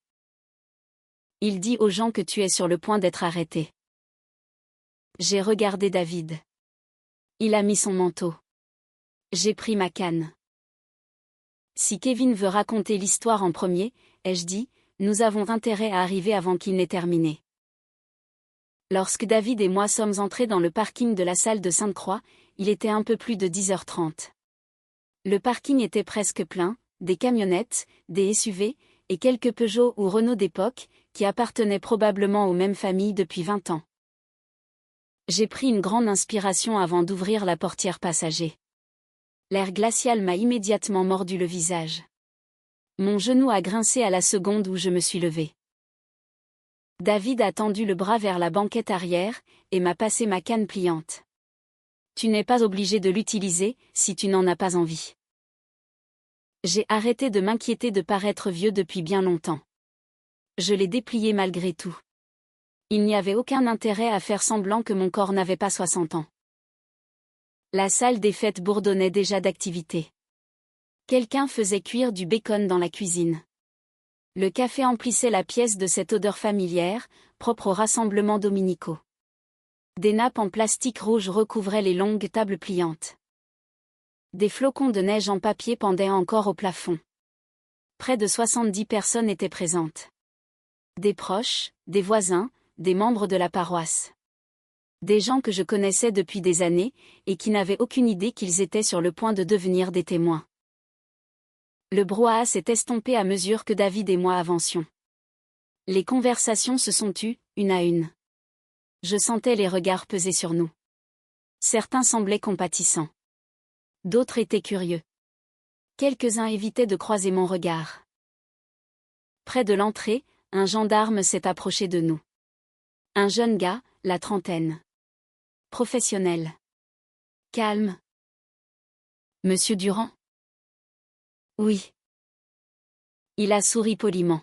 Il dit aux gens que tu es sur le point d'être arrêté. J'ai regardé David. Il a mis son manteau. J'ai pris ma canne. Si Kevin veut raconter l'histoire en premier, ai-je dit, nous avons intérêt à arriver avant qu'il n'ait terminé. Lorsque David et moi sommes entrés dans le parking de la salle de Sainte-Croix, il était un peu plus de 10h30. Le parking était presque plein, des camionnettes, des SUV, et quelques Peugeot ou Renault d'époque, qui appartenaient probablement aux mêmes familles depuis 20 ans. J'ai pris une grande inspiration avant d'ouvrir la portière passager. L'air glacial m'a immédiatement mordu le visage. Mon genou a grincé à la seconde où je me suis levé. David a tendu le bras vers la banquette arrière, et m'a passé ma canne pliante. Tu n'es pas obligé de l'utiliser, si tu n'en as pas envie. J'ai arrêté de m'inquiéter de paraître vieux depuis bien longtemps. Je l'ai déplié malgré tout. Il n'y avait aucun intérêt à faire semblant que mon corps n'avait pas 60 ans. La salle des fêtes bourdonnait déjà d'activité. Quelqu'un faisait cuire du bacon dans la cuisine. Le café emplissait la pièce de cette odeur familière, propre aux rassemblements dominicaux. Des nappes en plastique rouge recouvraient les longues tables pliantes. Des flocons de neige en papier pendaient encore au plafond. Près de 70 personnes étaient présentes. Des proches, des voisins, des membres de la paroisse. Des gens que je connaissais depuis des années, et qui n'avaient aucune idée qu'ils étaient sur le point de devenir des témoins. Le brouhaha s'est estompé à mesure que David et moi avancions. Les conversations se sont tues, une à une. Je sentais les regards peser sur nous. Certains semblaient compatissants. D'autres étaient curieux. Quelques-uns évitaient de croiser mon regard. Près de l'entrée, un gendarme s'est approché de nous. Un jeune gars, la trentaine. Professionnel. Calme. Monsieur Durand? Oui. Il a souri poliment.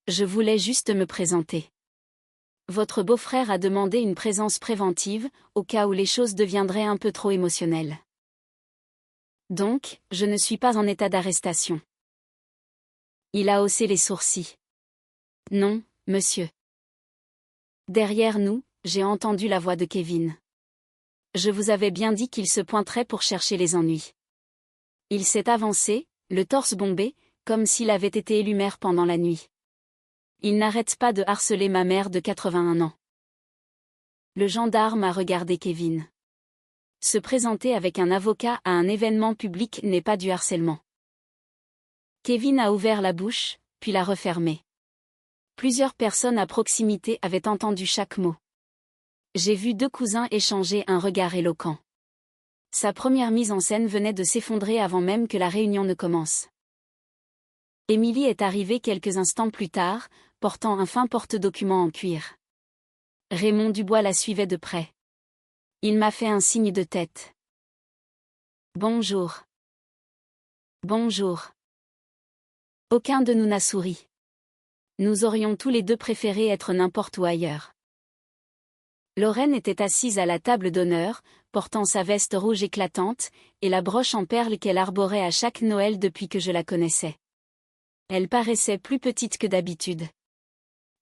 Je voulais juste me présenter. Votre beau-frère a demandé une présence préventive, au cas où les choses deviendraient un peu trop émotionnelles. Donc, je ne suis pas en état d'arrestation. Il a haussé les sourcils. Non, monsieur. Derrière nous, j'ai entendu la voix de Kevin. Je vous avais bien dit qu'il se pointerait pour chercher les ennuis. Il s'est avancé, le torse bombé, comme s'il avait été élu maire pendant la nuit. Il n'arrête pas de harceler ma mère de 81 ans. Le gendarme a regardé Kevin. Se présenter avec un avocat à un événement public n'est pas du harcèlement. Kevin a ouvert la bouche, puis l'a refermée. Plusieurs personnes à proximité avaient entendu chaque mot. J'ai vu deux cousins échanger un regard éloquent. Sa première mise en scène venait de s'effondrer avant même que la réunion ne commence. Émilie est arrivée quelques instants plus tard, portant un fin porte-documents en cuir. Raymond Dubois la suivait de près. Il m'a fait un signe de tête. Bonjour. Bonjour. Aucun de nous n'a souri. Nous aurions tous les deux préféré être n'importe où ailleurs. Lorraine était assise à la table d'honneur, portant sa veste rouge éclatante, et la broche en perles qu'elle arborait à chaque Noël depuis que je la connaissais. Elle paraissait plus petite que d'habitude.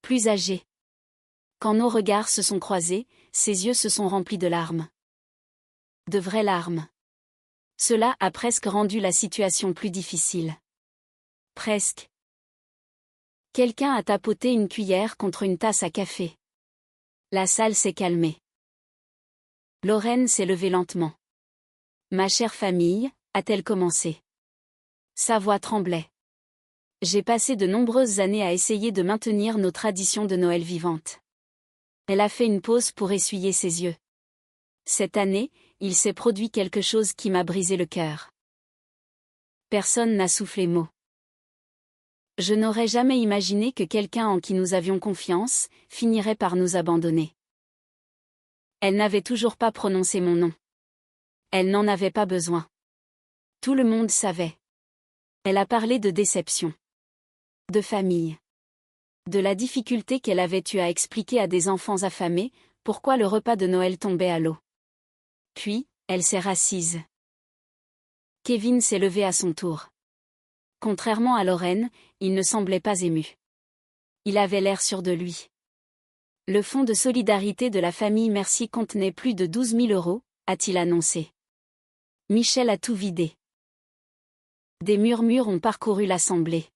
Plus âgée. Quand nos regards se sont croisés, ses yeux se sont remplis de larmes. De vraies larmes. Cela a presque rendu la situation plus difficile. Presque. Quelqu'un a tapoté une cuillère contre une tasse à café. La salle s'est calmée. Lorraine s'est levée lentement. Ma chère famille, a-t-elle commencé? Sa voix tremblait. J'ai passé de nombreuses années à essayer de maintenir nos traditions de Noël vivantes. Elle a fait une pause pour essuyer ses yeux. Cette année, il s'est produit quelque chose qui m'a brisé le cœur. Personne n'a soufflé mot. Je n'aurais jamais imaginé que quelqu'un en qui nous avions confiance, finirait par nous abandonner. Elle n'avait toujours pas prononcé mon nom. Elle n'en avait pas besoin. Tout le monde savait. Elle a parlé de déception. De famille. De la difficulté qu'elle avait eue à expliquer à des enfants affamés, pourquoi le repas de Noël tombait à l'eau. Puis, Elle s'est rassise. Kevin s'est levé à son tour. Contrairement à Lorraine, il ne semblait pas ému. Il avait l'air sûr de lui. Le fonds de solidarité de la famille Mercier contenait plus de 12 000 €, a-t-il annoncé. Michel a tout vidé. Des murmures ont parcouru l'assemblée.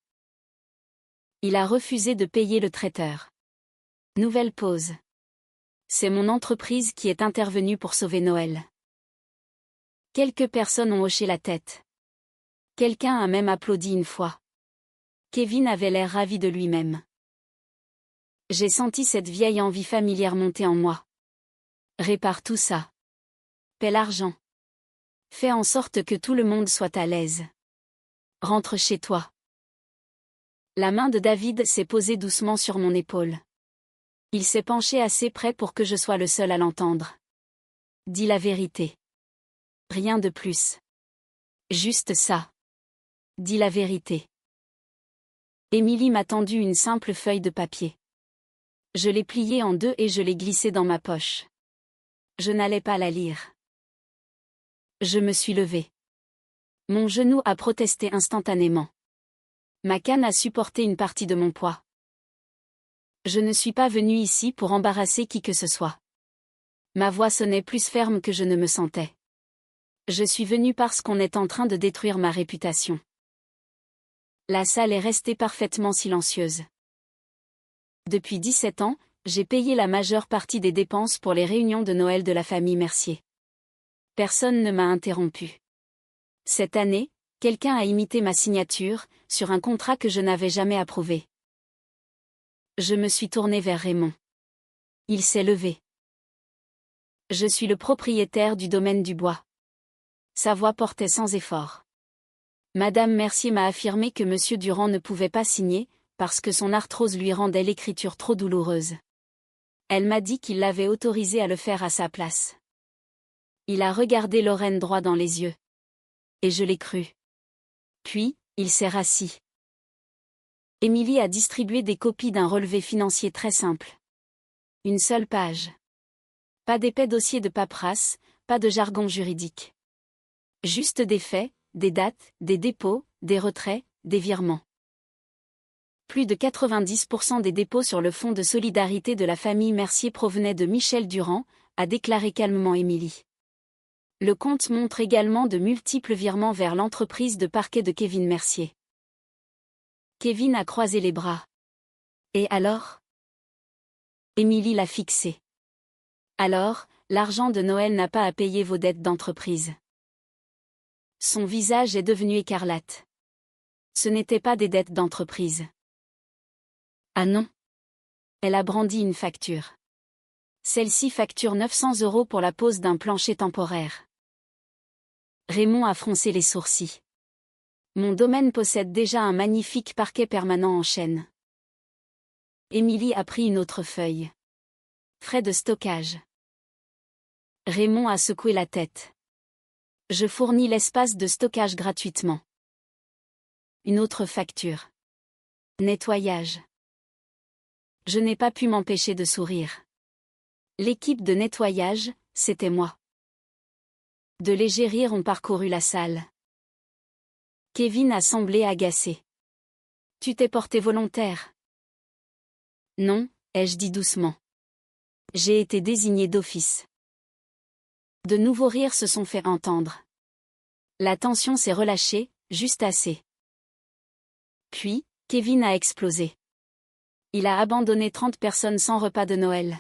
Il a refusé de payer le traiteur. Nouvelle pause. C'est mon entreprise qui est intervenue pour sauver Noël. Quelques personnes ont hoché la tête. Quelqu'un a même applaudi une fois. Kevin avait l'air ravi de lui-même. J'ai senti cette vieille envie familière monter en moi. Répare tout ça. Paie l'argent. Fais en sorte que tout le monde soit à l'aise. Rentre chez toi. La main de David s'est posée doucement sur mon épaule. Il s'est penché assez près pour que je sois le seul à l'entendre. Dis la vérité. Rien de plus. Juste ça. Dis la vérité. Émilie m'a tendu une simple feuille de papier. Je l'ai pliée en deux et je l'ai glissée dans ma poche. Je n'allais pas la lire. Je me suis levée. Mon genou a protesté instantanément. Ma canne a supporté une partie de mon poids. Je ne suis pas venue ici pour embarrasser qui que ce soit. Ma voix sonnait plus ferme que je ne me sentais. Je suis venue parce qu'on est en train de détruire ma réputation. La salle est restée parfaitement silencieuse. Depuis 17 ans, j'ai payé la majeure partie des dépenses pour les réunions de Noël de la famille Mercier. Personne ne m'a interrompu. Cette année, quelqu'un a imité ma signature, sur un contrat que je n'avais jamais approuvé. Je me suis tournée vers Raymond. Il s'est levé. Je suis le propriétaire du domaine du bois. Sa voix portait sans effort. Madame Mercier m'a affirmé que Monsieur Durand ne pouvait pas signer, parce que son arthrose lui rendait l'écriture trop douloureuse. Elle m'a dit qu'il l'avait autorisé à le faire à sa place. Il a regardé Lorraine droit dans les yeux. Et je l'ai cru. Puis, il s'est rassis. Émilie a distribué des copies d'un relevé financier très simple. Une seule page. Pas d'épais dossier de paperasse, pas de jargon juridique. Juste des faits, des dates, des dépôts, des retraits, des virements. Plus de 90% des dépôts sur le fonds de solidarité de la famille Mercier provenaient de Michel Durand, a déclaré calmement Émilie. Le compte montre également de multiples virements vers l'entreprise de parquet de Kevin Mercier. Kevin a croisé les bras. Et alors ? Émilie l'a fixé. Alors, l'argent de Noël n'a pas à payer vos dettes d'entreprise. Son visage est devenu écarlate. Ce n'étaient pas des dettes d'entreprise. Ah non. Elle a brandi une facture. Celle-ci facture 900 € pour la pose d'un plancher temporaire. Raymond a froncé les sourcils. Mon domaine possède déjà un magnifique parquet permanent en chêne. Émilie a pris une autre feuille. Frais de stockage. Raymond a secoué la tête. Je fournis l'espace de stockage gratuitement. Une autre facture. Nettoyage. Je n'ai pas pu m'empêcher de sourire. L'équipe de nettoyage, c'était moi. De légers rires ont parcouru la salle. Kevin a semblé agacé. Tu t'es porté volontaire? Non, ai-je dit doucement. J'ai été désigné d'office. De nouveaux rires se sont fait entendre. La tension s'est relâchée, juste assez. Puis, Kevin a explosé. Il a abandonné 30 personnes sans repas de Noël.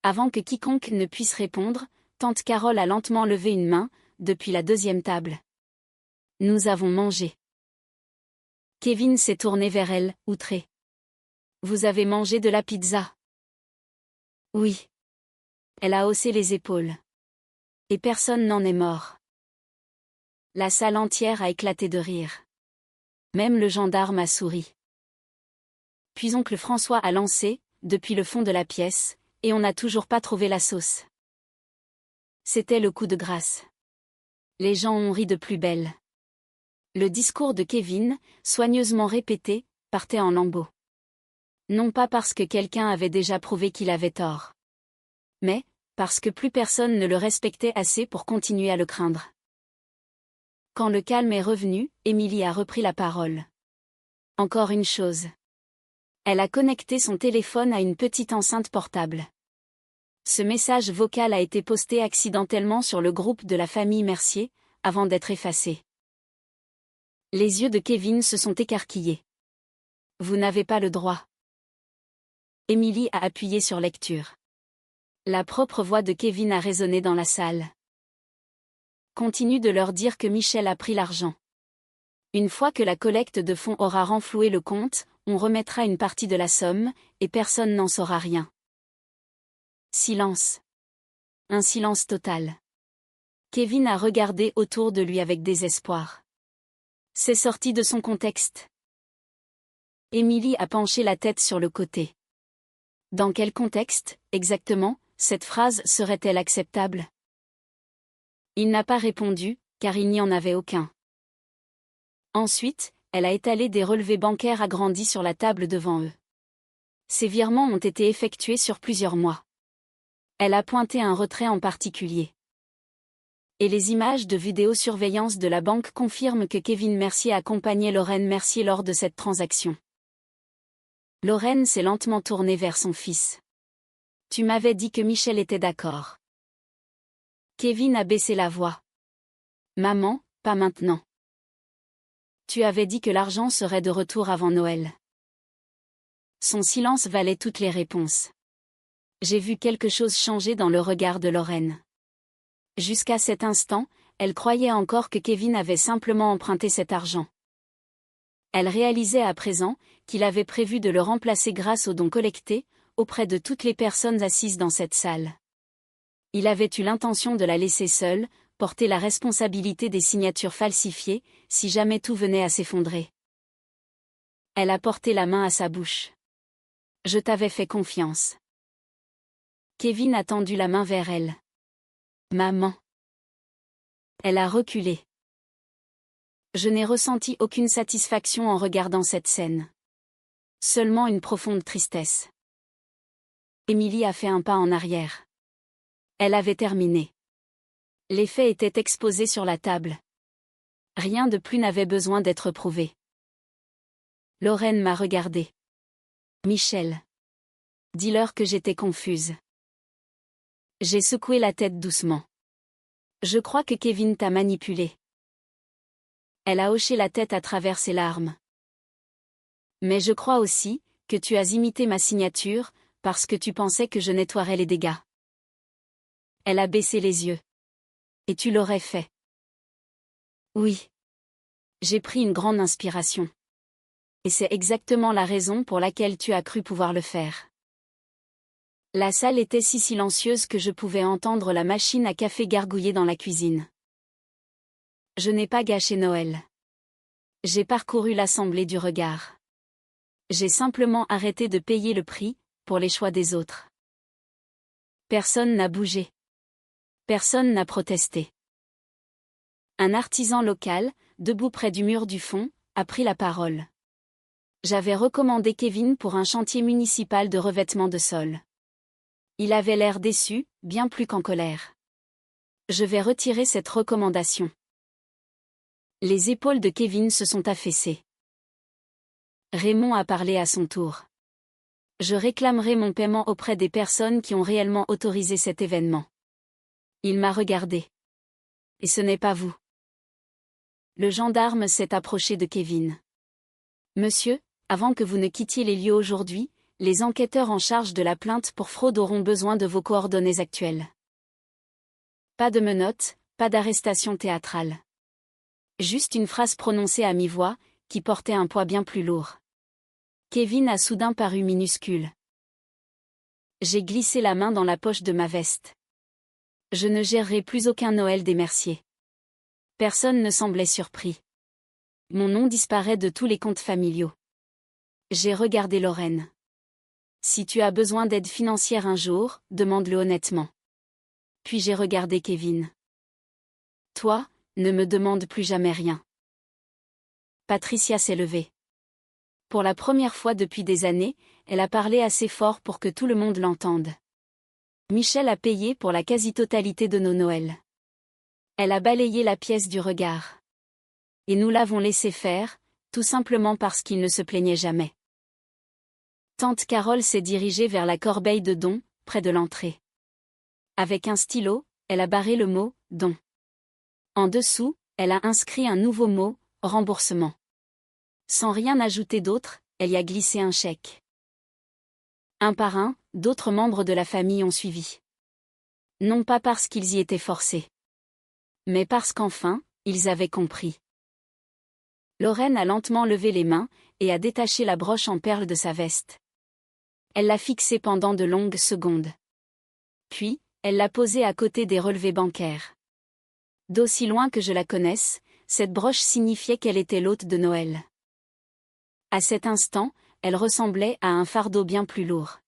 Avant que quiconque ne puisse répondre, tante Carole a lentement levé une main, depuis la deuxième table. Nous avons mangé. Kevin s'est tourné vers elle, outré. Vous avez mangé de la pizza? Oui. Elle a haussé les épaules. Et personne n'en est mort. La salle entière a éclaté de rire. Même le gendarme a souri. Puis oncle François a lancé, depuis le fond de la pièce, et on n'a toujours pas trouvé la sauce. C'était le coup de grâce. Les gens ont ri de plus belle. Le discours de Kevin, soigneusement répété, partait en lambeaux. Non pas parce que quelqu'un avait déjà prouvé qu'il avait tort. Mais, parce que plus personne ne le respectait assez pour continuer à le craindre. Quand le calme est revenu, Émilie a repris la parole. Encore une chose. Elle a connecté son téléphone à une petite enceinte portable. Ce message vocal a été posté accidentellement sur le groupe de la famille Mercier, avant d'être effacé. Les yeux de Kevin se sont écarquillés. Vous n'avez pas le droit. Émilie a appuyé sur lecture. La propre voix de Kevin a résonné dans la salle. Continue de leur dire que Michel a pris l'argent. Une fois que la collecte de fonds aura renfloué le compte, on remettra une partie de la somme, et personne n'en saura rien. Silence. Un silence total. Kevin a regardé autour de lui avec désespoir. C'est sorti de son contexte. Émilie a penché la tête sur le côté. Dans quel contexte, exactement, cette phrase serait-elle acceptable? Il n'a pas répondu, car il n'y en avait aucun. Ensuite, elle a étalé des relevés bancaires agrandis sur la table devant eux. Ces virements ont été effectués sur plusieurs mois. Elle a pointé un retrait en particulier. Et les images de vidéosurveillance de la banque confirment que Kevin Mercier accompagnait Lorraine Mercier lors de cette transaction. Lorraine s'est lentement tournée vers son fils. Tu m'avais dit que Michel était d'accord. Kevin a baissé la voix. Maman, pas maintenant. Tu avais dit que l'argent serait de retour avant Noël. Son silence valait toutes les réponses. J'ai vu quelque chose changer dans le regard de Lorraine. Jusqu'à cet instant, elle croyait encore que Kevin avait simplement emprunté cet argent. Elle réalisait à présent qu'il avait prévu de le remplacer grâce aux dons collectés, auprès de toutes les personnes assises dans cette salle. Il avait eu l'intention de la laisser seule, porter la responsabilité des signatures falsifiées, si jamais tout venait à s'effondrer. Elle a porté la main à sa bouche. Je t'avais fait confiance. Kevin a tendu la main vers elle. Maman. Elle a reculé. Je n'ai ressenti aucune satisfaction en regardant cette scène. Seulement une profonde tristesse. Émilie a fait un pas en arrière. Elle avait terminé. Les faits étaient exposés sur la table. Rien de plus n'avait besoin d'être prouvé. Lorraine m'a regardé. Michel. Dis-leur que j'étais confuse. J'ai secoué la tête doucement. Je crois que Kevin t'a manipulé. Elle a hoché la tête à travers ses larmes. Mais je crois aussi que tu as imité ma signature, parce que tu pensais que je nettoierais les dégâts. Elle a baissé les yeux. Et tu l'aurais fait. Oui. J'ai pris une grande inspiration. Et c'est exactement la raison pour laquelle tu as cru pouvoir le faire. La salle était si silencieuse que je pouvais entendre la machine à café gargouiller dans la cuisine. Je n'ai pas gâché Noël. J'ai parcouru l'assemblée du regard. J'ai simplement arrêté de payer le prix, pour les choix des autres. Personne n'a bougé. Personne n'a protesté. Un artisan local, debout près du mur du fond, a pris la parole. J'avais recommandé Kevin pour un chantier municipal de revêtement de sol. Il avait l'air déçu, bien plus qu'en colère. Je vais retirer cette recommandation. Les épaules de Kevin se sont affaissées. Raymond a parlé à son tour. Je réclamerai mon paiement auprès des personnes qui ont réellement autorisé cet événement. Il m'a regardé. Et ce n'est pas vous. Le gendarme s'est approché de Kevin. Monsieur, avant que vous ne quittiez les lieux aujourd'hui, les enquêteurs en charge de la plainte pour fraude auront besoin de vos coordonnées actuelles. Pas de menottes, pas d'arrestation théâtrale. Juste une phrase prononcée à mi-voix, qui portait un poids bien plus lourd. Kevin a soudain paru minuscule. J'ai glissé la main dans la poche de ma veste. Je ne gérerai plus aucun Noël des Mercier. Personne ne semblait surpris. Mon nom disparaît de tous les comptes familiaux. J'ai regardé Lorraine. Si tu as besoin d'aide financière un jour, demande-le honnêtement. Puis j'ai regardé Kevin. Toi, ne me demande plus jamais rien. Patricia s'est levée. Pour la première fois depuis des années, elle a parlé assez fort pour que tout le monde l'entende. Michel a payé pour la quasi-totalité de nos Noëls. Elle a balayé la pièce du regard. Et nous l'avons laissé faire, tout simplement parce qu'il ne se plaignait jamais. Tante Carole s'est dirigée vers la corbeille de dons, près de l'entrée. Avec un stylo, elle a barré le mot « don ». En dessous, elle a inscrit un nouveau mot « remboursement ». Sans rien ajouter d'autre, elle y a glissé un chèque. Un par un, d'autres membres de la famille ont suivi. Non pas parce qu'ils y étaient forcés, mais parce qu'enfin, ils avaient compris. Lorraine a lentement levé les mains et a détaché la broche en perles de sa veste. Elle l'a fixée pendant de longues secondes. Puis, elle l'a posée à côté des relevés bancaires. D'aussi loin que je la connaisse, cette broche signifiait qu'elle était l'hôte de Noël. À cet instant, elle ressemblait à un fardeau bien plus lourd.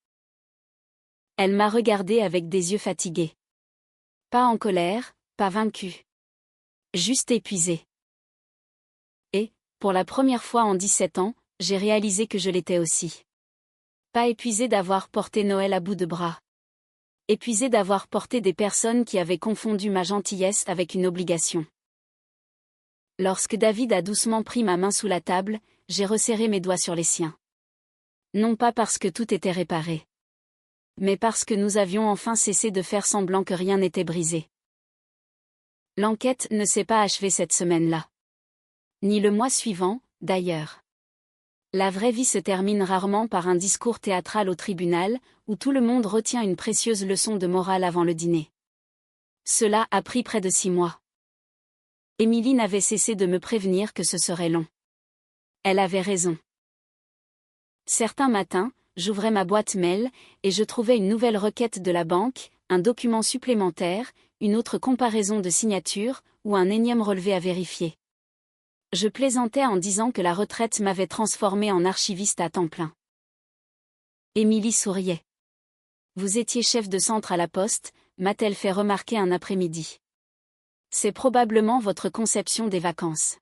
Elle m'a regardé avec des yeux fatigués. Pas en colère, pas vaincue. Juste épuisée. Et, pour la première fois en 17 ans, j'ai réalisé que je l'étais aussi. Pas épuisée d'avoir porté Noël à bout de bras. Épuisée d'avoir porté des personnes qui avaient confondu ma gentillesse avec une obligation. Lorsque David a doucement pris ma main sous la table, j'ai resserré mes doigts sur les siens. Non pas parce que tout était réparé, mais parce que nous avions enfin cessé de faire semblant que rien n'était brisé. L'enquête ne s'est pas achevée cette semaine-là. Ni le mois suivant, d'ailleurs. La vraie vie se termine rarement par un discours théâtral au tribunal, où tout le monde retient une précieuse leçon de morale avant le dîner. Cela a pris près de 6 mois. Émilie n'avait cessé de me prévenir que ce serait long. Elle avait raison. Certains matins, j'ouvrais ma boîte mail, et je trouvais une nouvelle requête de la banque, un document supplémentaire, une autre comparaison de signatures, ou un énième relevé à vérifier. Je plaisantais en disant que la retraite m'avait transformée en archiviste à temps plein. Émilie souriait. Vous étiez chef de centre à la poste, m'a-t-elle fait remarquer un après-midi. C'est probablement votre conception des vacances.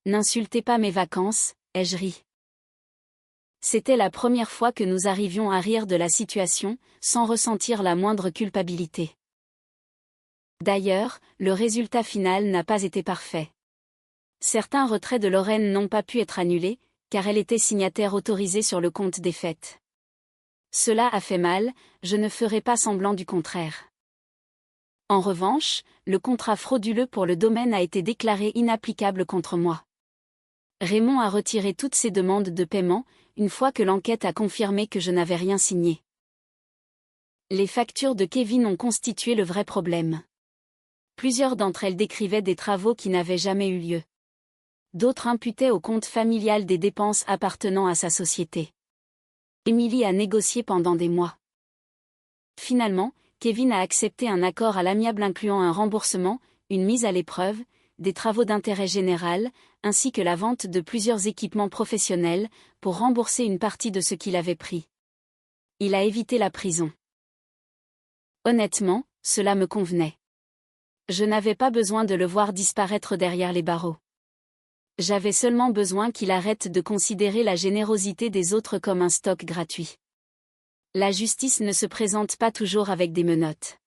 N'insultez pas mes vacances, ai-je ri. C'était la première fois que nous arrivions à rire de la situation, sans ressentir la moindre culpabilité. D'ailleurs, le résultat final n'a pas été parfait. Certains retraits de Lorraine n'ont pas pu être annulés, car elle était signataire autorisée sur le compte des fêtes. Cela a fait mal, je ne ferai pas semblant du contraire. En revanche, le contrat frauduleux pour le domaine a été déclaré inapplicable contre moi. Raymond a retiré toutes ses demandes de paiement, une fois que l'enquête a confirmé que je n'avais rien signé. Les factures de Kevin ont constitué le vrai problème. Plusieurs d'entre elles décrivaient des travaux qui n'avaient jamais eu lieu. D'autres imputaient au compte familial des dépenses appartenant à sa société. Émilie a négocié pendant des mois. Finalement, Kevin a accepté un accord à l'amiable incluant un remboursement, une mise à l'épreuve, des travaux d'intérêt général, ainsi que la vente de plusieurs équipements professionnels, pour rembourser une partie de ce qu'il avait pris. Il a évité la prison. Honnêtement, cela me convenait. Je n'avais pas besoin de le voir disparaître derrière les barreaux. J'avais seulement besoin qu'il arrête de considérer la générosité des autres comme un stock gratuit. La justice ne se présente pas toujours avec des menottes.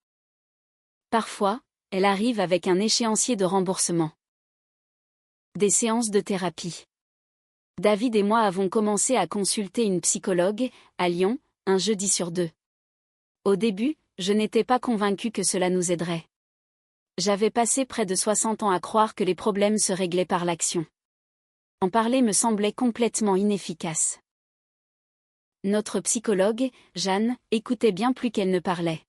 Parfois, elle arrive avec un échéancier de remboursement. Des séances de thérapie. David et moi avons commencé à consulter une psychologue, à Lyon, un jeudi sur 2. Au début, je n'étais pas convaincue que cela nous aiderait. J'avais passé près de 60 ans à croire que les problèmes se réglaient par l'action. En parler me semblait complètement inefficace. Notre psychologue, Jeanne, écoutait bien plus qu'elle ne parlait.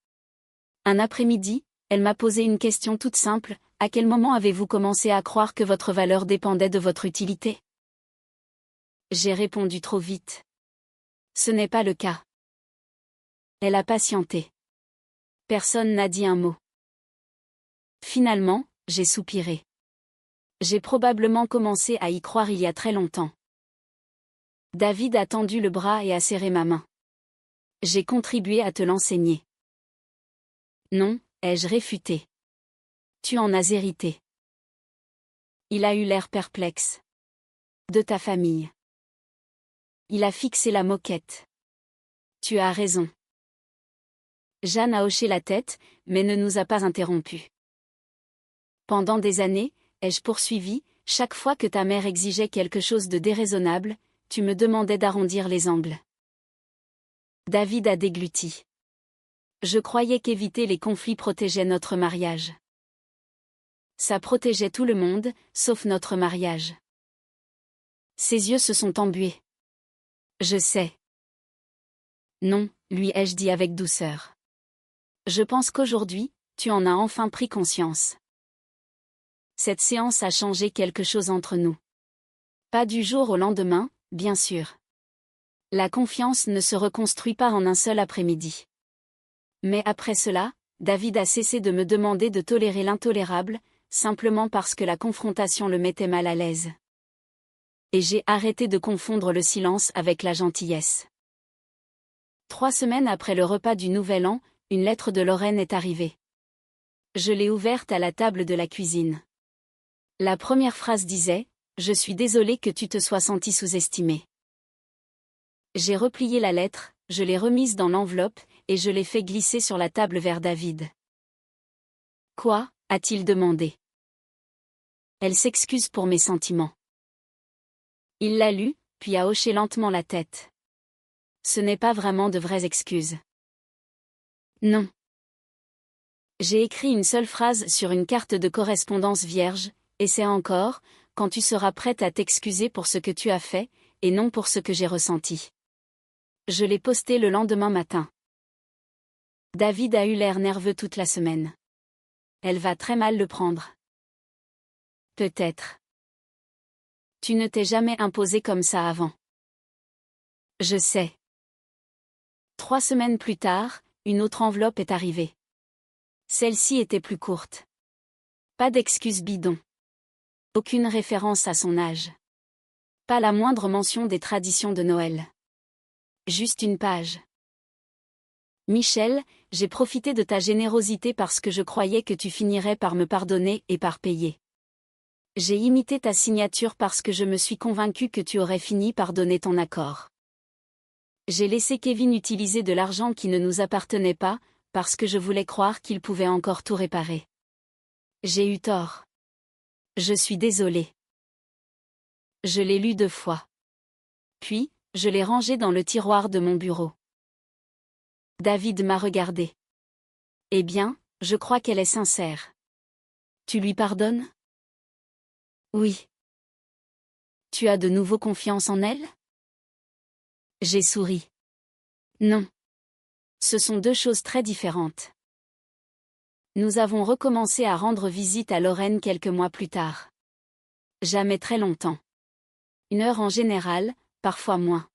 Un après-midi, elle m'a posé une question toute simple, à quel moment avez-vous commencé à croire que votre valeur dépendait de votre utilité ? J'ai répondu trop vite. Ce n'est pas le cas. Elle a patienté. Personne n'a dit un mot. Finalement, j'ai soupiré. J'ai probablement commencé à y croire il y a très longtemps. David a tendu le bras et a serré ma main. J'ai contribué à te l'enseigner. Non, ai-je réfuté. Tu en as hérité. Il a eu l'air perplexe. De ta famille. Il a fixé la moquette. Tu as raison. Jeanne a hoché la tête, mais ne nous a pas interrompus. Pendant des années, ai-je poursuivi, chaque fois que ta mère exigeait quelque chose de déraisonnable, tu me demandais d'arrondir les angles. David a dégluti. Je croyais qu'éviter les conflits protégeait notre mariage. Ça protégeait tout le monde, sauf notre mariage. Ses yeux se sont embués. Je sais. Non, lui ai-je dit avec douceur. Je pense qu'aujourd'hui, tu en as enfin pris conscience. Cette séance a changé quelque chose entre nous. Pas du jour au lendemain, bien sûr. La confiance ne se reconstruit pas en un seul après-midi. Mais après cela, David a cessé de me demander de tolérer l'intolérable, simplement parce que la confrontation le mettait mal à l'aise. Et j'ai arrêté de confondre le silence avec la gentillesse. 3 semaines après le repas du Nouvel An, une lettre de Lorraine est arrivée. Je l'ai ouverte à la table de la cuisine. La première phrase disait « Je suis désolée que tu te sois senti sous-estimé ». J'ai replié la lettre, je l'ai remise dans l'enveloppe, et je l'ai fait glisser sur la table vers David. « Quoi ?» a-t-il demandé. Elle s'excuse pour mes sentiments. Il l'a lu, puis a hoché lentement la tête. Ce n'est pas vraiment de vraies excuses. Non. J'ai écrit une seule phrase sur une carte de correspondance vierge, et c'est encore, quand tu seras prête à t'excuser pour ce que tu as fait, et non pour ce que j'ai ressenti. Je l'ai posté le lendemain matin. David a eu l'air nerveux toute la semaine. Elle va très mal le prendre. Peut-être. Tu ne t'es jamais imposé comme ça avant. Je sais. 3 semaines plus tard, une autre enveloppe est arrivée. Celle-ci était plus courte. Pas d'excuse bidon. Aucune référence à son âge. Pas la moindre mention des traditions de Noël. Juste une page. Michel, j'ai profité de ta générosité parce que je croyais que tu finirais par me pardonner et par payer. J'ai imité ta signature parce que je me suis convaincu que tu aurais fini par donner ton accord. J'ai laissé Kevin utiliser de l'argent qui ne nous appartenait pas, parce que je voulais croire qu'il pouvait encore tout réparer. J'ai eu tort. Je suis désolée. Je l'ai lu 2 fois. Puis, je l'ai rangé dans le tiroir de mon bureau. David m'a regardé. Eh bien, je crois qu'elle est sincère. Tu lui pardonnes? Oui. Tu as de nouveau confiance en elle? J'ai souri. Non. Ce sont 2 choses très différentes. Nous avons recommencé à rendre visite à Lorraine quelques mois plus tard. Jamais très longtemps. 1 heure en général, parfois moins.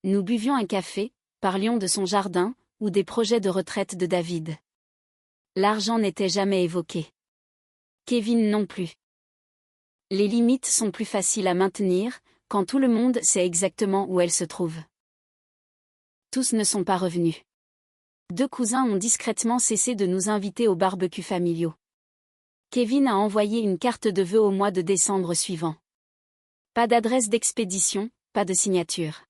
Nous buvions un café, parlions de son jardin, ou des projets de retraite de David. L'argent n'était jamais évoqué. Kevin non plus. Les limites sont plus faciles à maintenir, quand tout le monde sait exactement où elles se trouvent. Tous ne sont pas revenus. 2 cousins ont discrètement cessé de nous inviter aux barbecues familiaux. Kevin a envoyé une carte de vœux au mois de décembre suivant. Pas d'adresse d'expédition, pas de signature.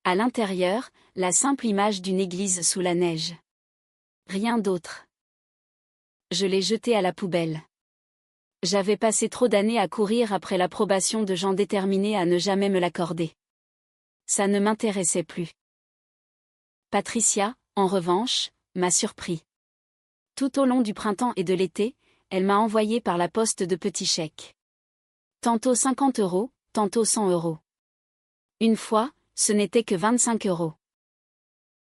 À l'intérieur, la simple image d'une église sous la neige. Rien d'autre. Je l'ai jeté à la poubelle. J'avais passé trop d'années à courir après l'approbation de gens déterminés à ne jamais me l'accorder. Ça ne m'intéressait plus. Patricia, en revanche, m'a surpris. Tout au long du printemps et de l'été, elle m'a envoyé par la poste de petits chèques. Tantôt 50 €, tantôt 100 €. Une fois, ce n'était que 25 €.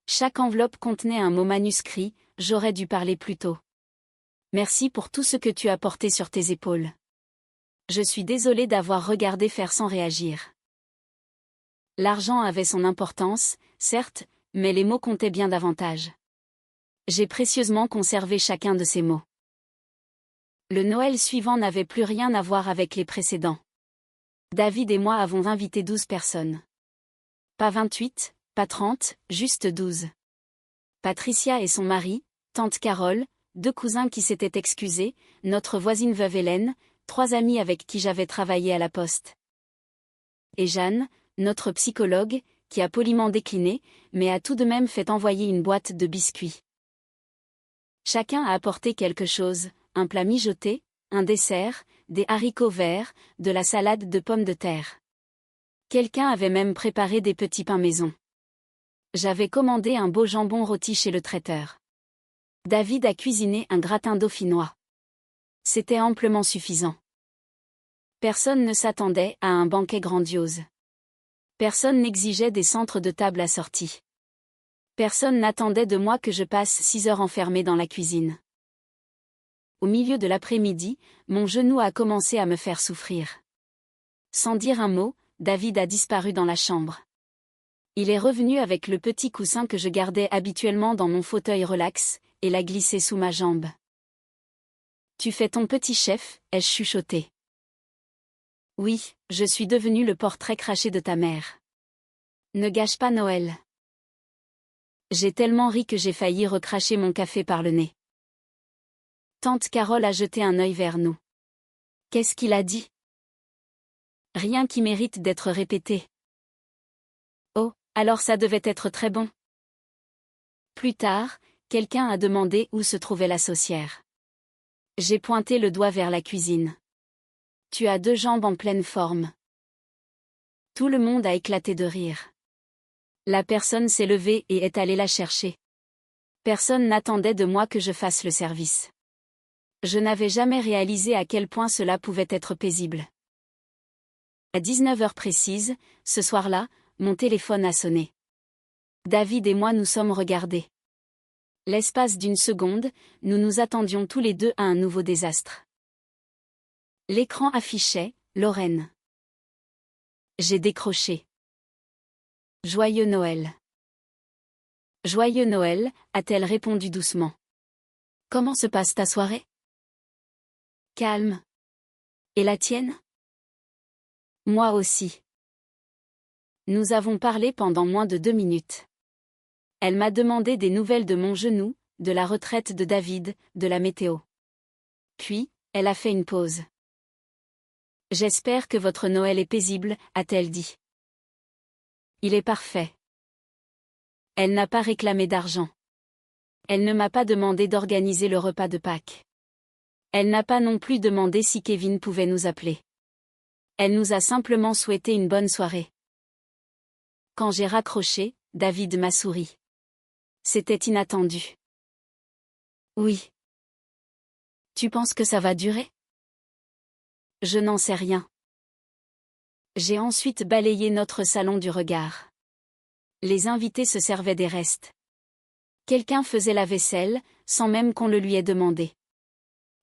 Chaque enveloppe contenait un mot manuscrit, j'aurais dû parler plus tôt. Merci pour tout ce que tu as porté sur tes épaules. Je suis désolée d'avoir regardé faire sans réagir. L'argent avait son importance, certes, mais les mots comptaient bien davantage. J'ai précieusement conservé chacun de ces mots. Le Noël suivant n'avait plus rien à voir avec les précédents. David et moi avons invité 12 personnes. Pas 28, pas 30, juste 12. Patricia et son mari, tante Carole, 2 cousins qui s'étaient excusés, notre voisine veuve Hélène, 3 amis avec qui j'avais travaillé à la poste. Et Jeanne, notre psychologue, qui a poliment décliné, mais a tout de même fait envoyer une boîte de biscuits. Chacun a apporté quelque chose, un plat mijoté, un dessert, des haricots verts, de la salade de pommes de terre. Quelqu'un avait même préparé des petits pains maison. J'avais commandé un beau jambon rôti chez le traiteur. David a cuisiné un gratin dauphinois. C'était amplement suffisant. Personne ne s'attendait à un banquet grandiose. Personne n'exigeait des centres de table assortis. Personne n'attendait de moi que je passe 6 heures enfermée dans la cuisine. Au milieu de l'après-midi, mon genou a commencé à me faire souffrir. Sans dire un mot, David a disparu dans la chambre. Il est revenu avec le petit coussin que je gardais habituellement dans mon fauteuil relax, et l'a glissé sous ma jambe. « Tu fais ton petit chef » ai-je chuchoté. « Oui, je suis devenu le portrait craché de ta mère. Ne gâche pas Noël. » J'ai tellement ri que j'ai failli recracher mon café par le nez. Tante Carole a jeté un œil vers nous. Qu'est-ce qu'il a dit? Rien qui mérite d'être répété. Oh, alors ça devait être très bon. Plus tard, quelqu'un a demandé où se trouvait la saucière. J'ai pointé le doigt vers la cuisine. Tu as 2 jambes en pleine forme. Tout le monde a éclaté de rire. La personne s'est levée et est allée la chercher. Personne n'attendait de moi que je fasse le service. Je n'avais jamais réalisé à quel point cela pouvait être paisible. À 19 heures précises, ce soir-là, mon téléphone a sonné. David et moi nous sommes regardés. L'espace d'une seconde, nous nous attendions tous les deux à un nouveau désastre. L'écran affichait « Lorraine ». J'ai décroché. Joyeux Noël. Joyeux Noël, a-t-elle répondu doucement. Comment se passe ta soirée? Calme. Et la tienne? Moi aussi. Nous avons parlé pendant moins de 2 minutes. Elle m'a demandé des nouvelles de mon genou, de la retraite de David, de la météo. Puis, elle a fait une pause. J'espère que votre Noël est paisible, a-t-elle dit. Il est parfait. Elle n'a pas réclamé d'argent. Elle ne m'a pas demandé d'organiser le repas de Pâques. Elle n'a pas non plus demandé si Kevin pouvait nous appeler. Elle nous a simplement souhaité une bonne soirée. Quand j'ai raccroché, David m'a souri. C'était inattendu. Oui. Tu penses que ça va durer? Je n'en sais rien. J'ai ensuite balayé notre salon du regard. Les invités se servaient des restes. Quelqu'un faisait la vaisselle, sans même qu'on le lui ait demandé.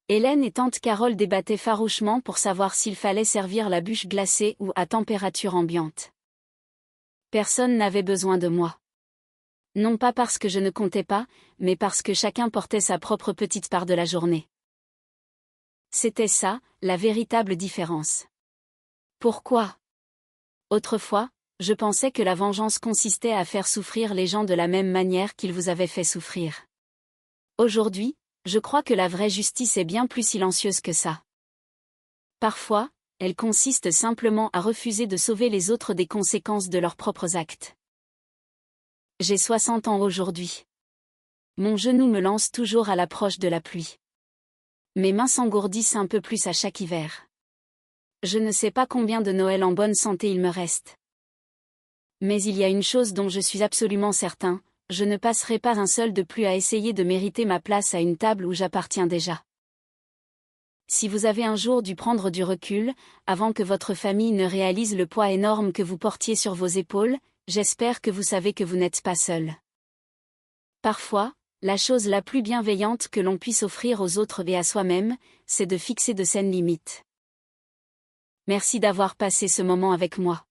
Hélène et tante Carole débattaient farouchement pour savoir s'il fallait servir la bûche glacée ou à température ambiante. Personne n'avait besoin de moi. Non pas parce que je ne comptais pas, mais parce que chacun portait sa propre petite part de la journée. C'était ça, la véritable différence. Pourquoi? Autrefois, je pensais que la vengeance consistait à faire souffrir les gens de la même manière qu'ils vous avaient fait souffrir. Aujourd'hui, je crois que la vraie justice est bien plus silencieuse que ça. Parfois, elle consiste simplement à refuser de sauver les autres des conséquences de leurs propres actes. J'ai 60 ans aujourd'hui. Mon genou me lance toujours à l'approche de la pluie. Mes mains s'engourdissent un peu plus à chaque hiver. Je ne sais pas combien de Noël en bonne santé il me reste. Mais il y a une chose dont je suis absolument certain, je ne passerai pas un seul de plus à essayer de mériter ma place à une table où j'appartiens déjà. Si vous avez un jour dû prendre du recul, avant que votre famille ne réalise le poids énorme que vous portiez sur vos épaules, j'espère que vous savez que vous n'êtes pas seul. Parfois, la chose la plus bienveillante que l'on puisse offrir aux autres et à soi-même, c'est de fixer de saines limites. Merci d'avoir passé ce moment avec moi.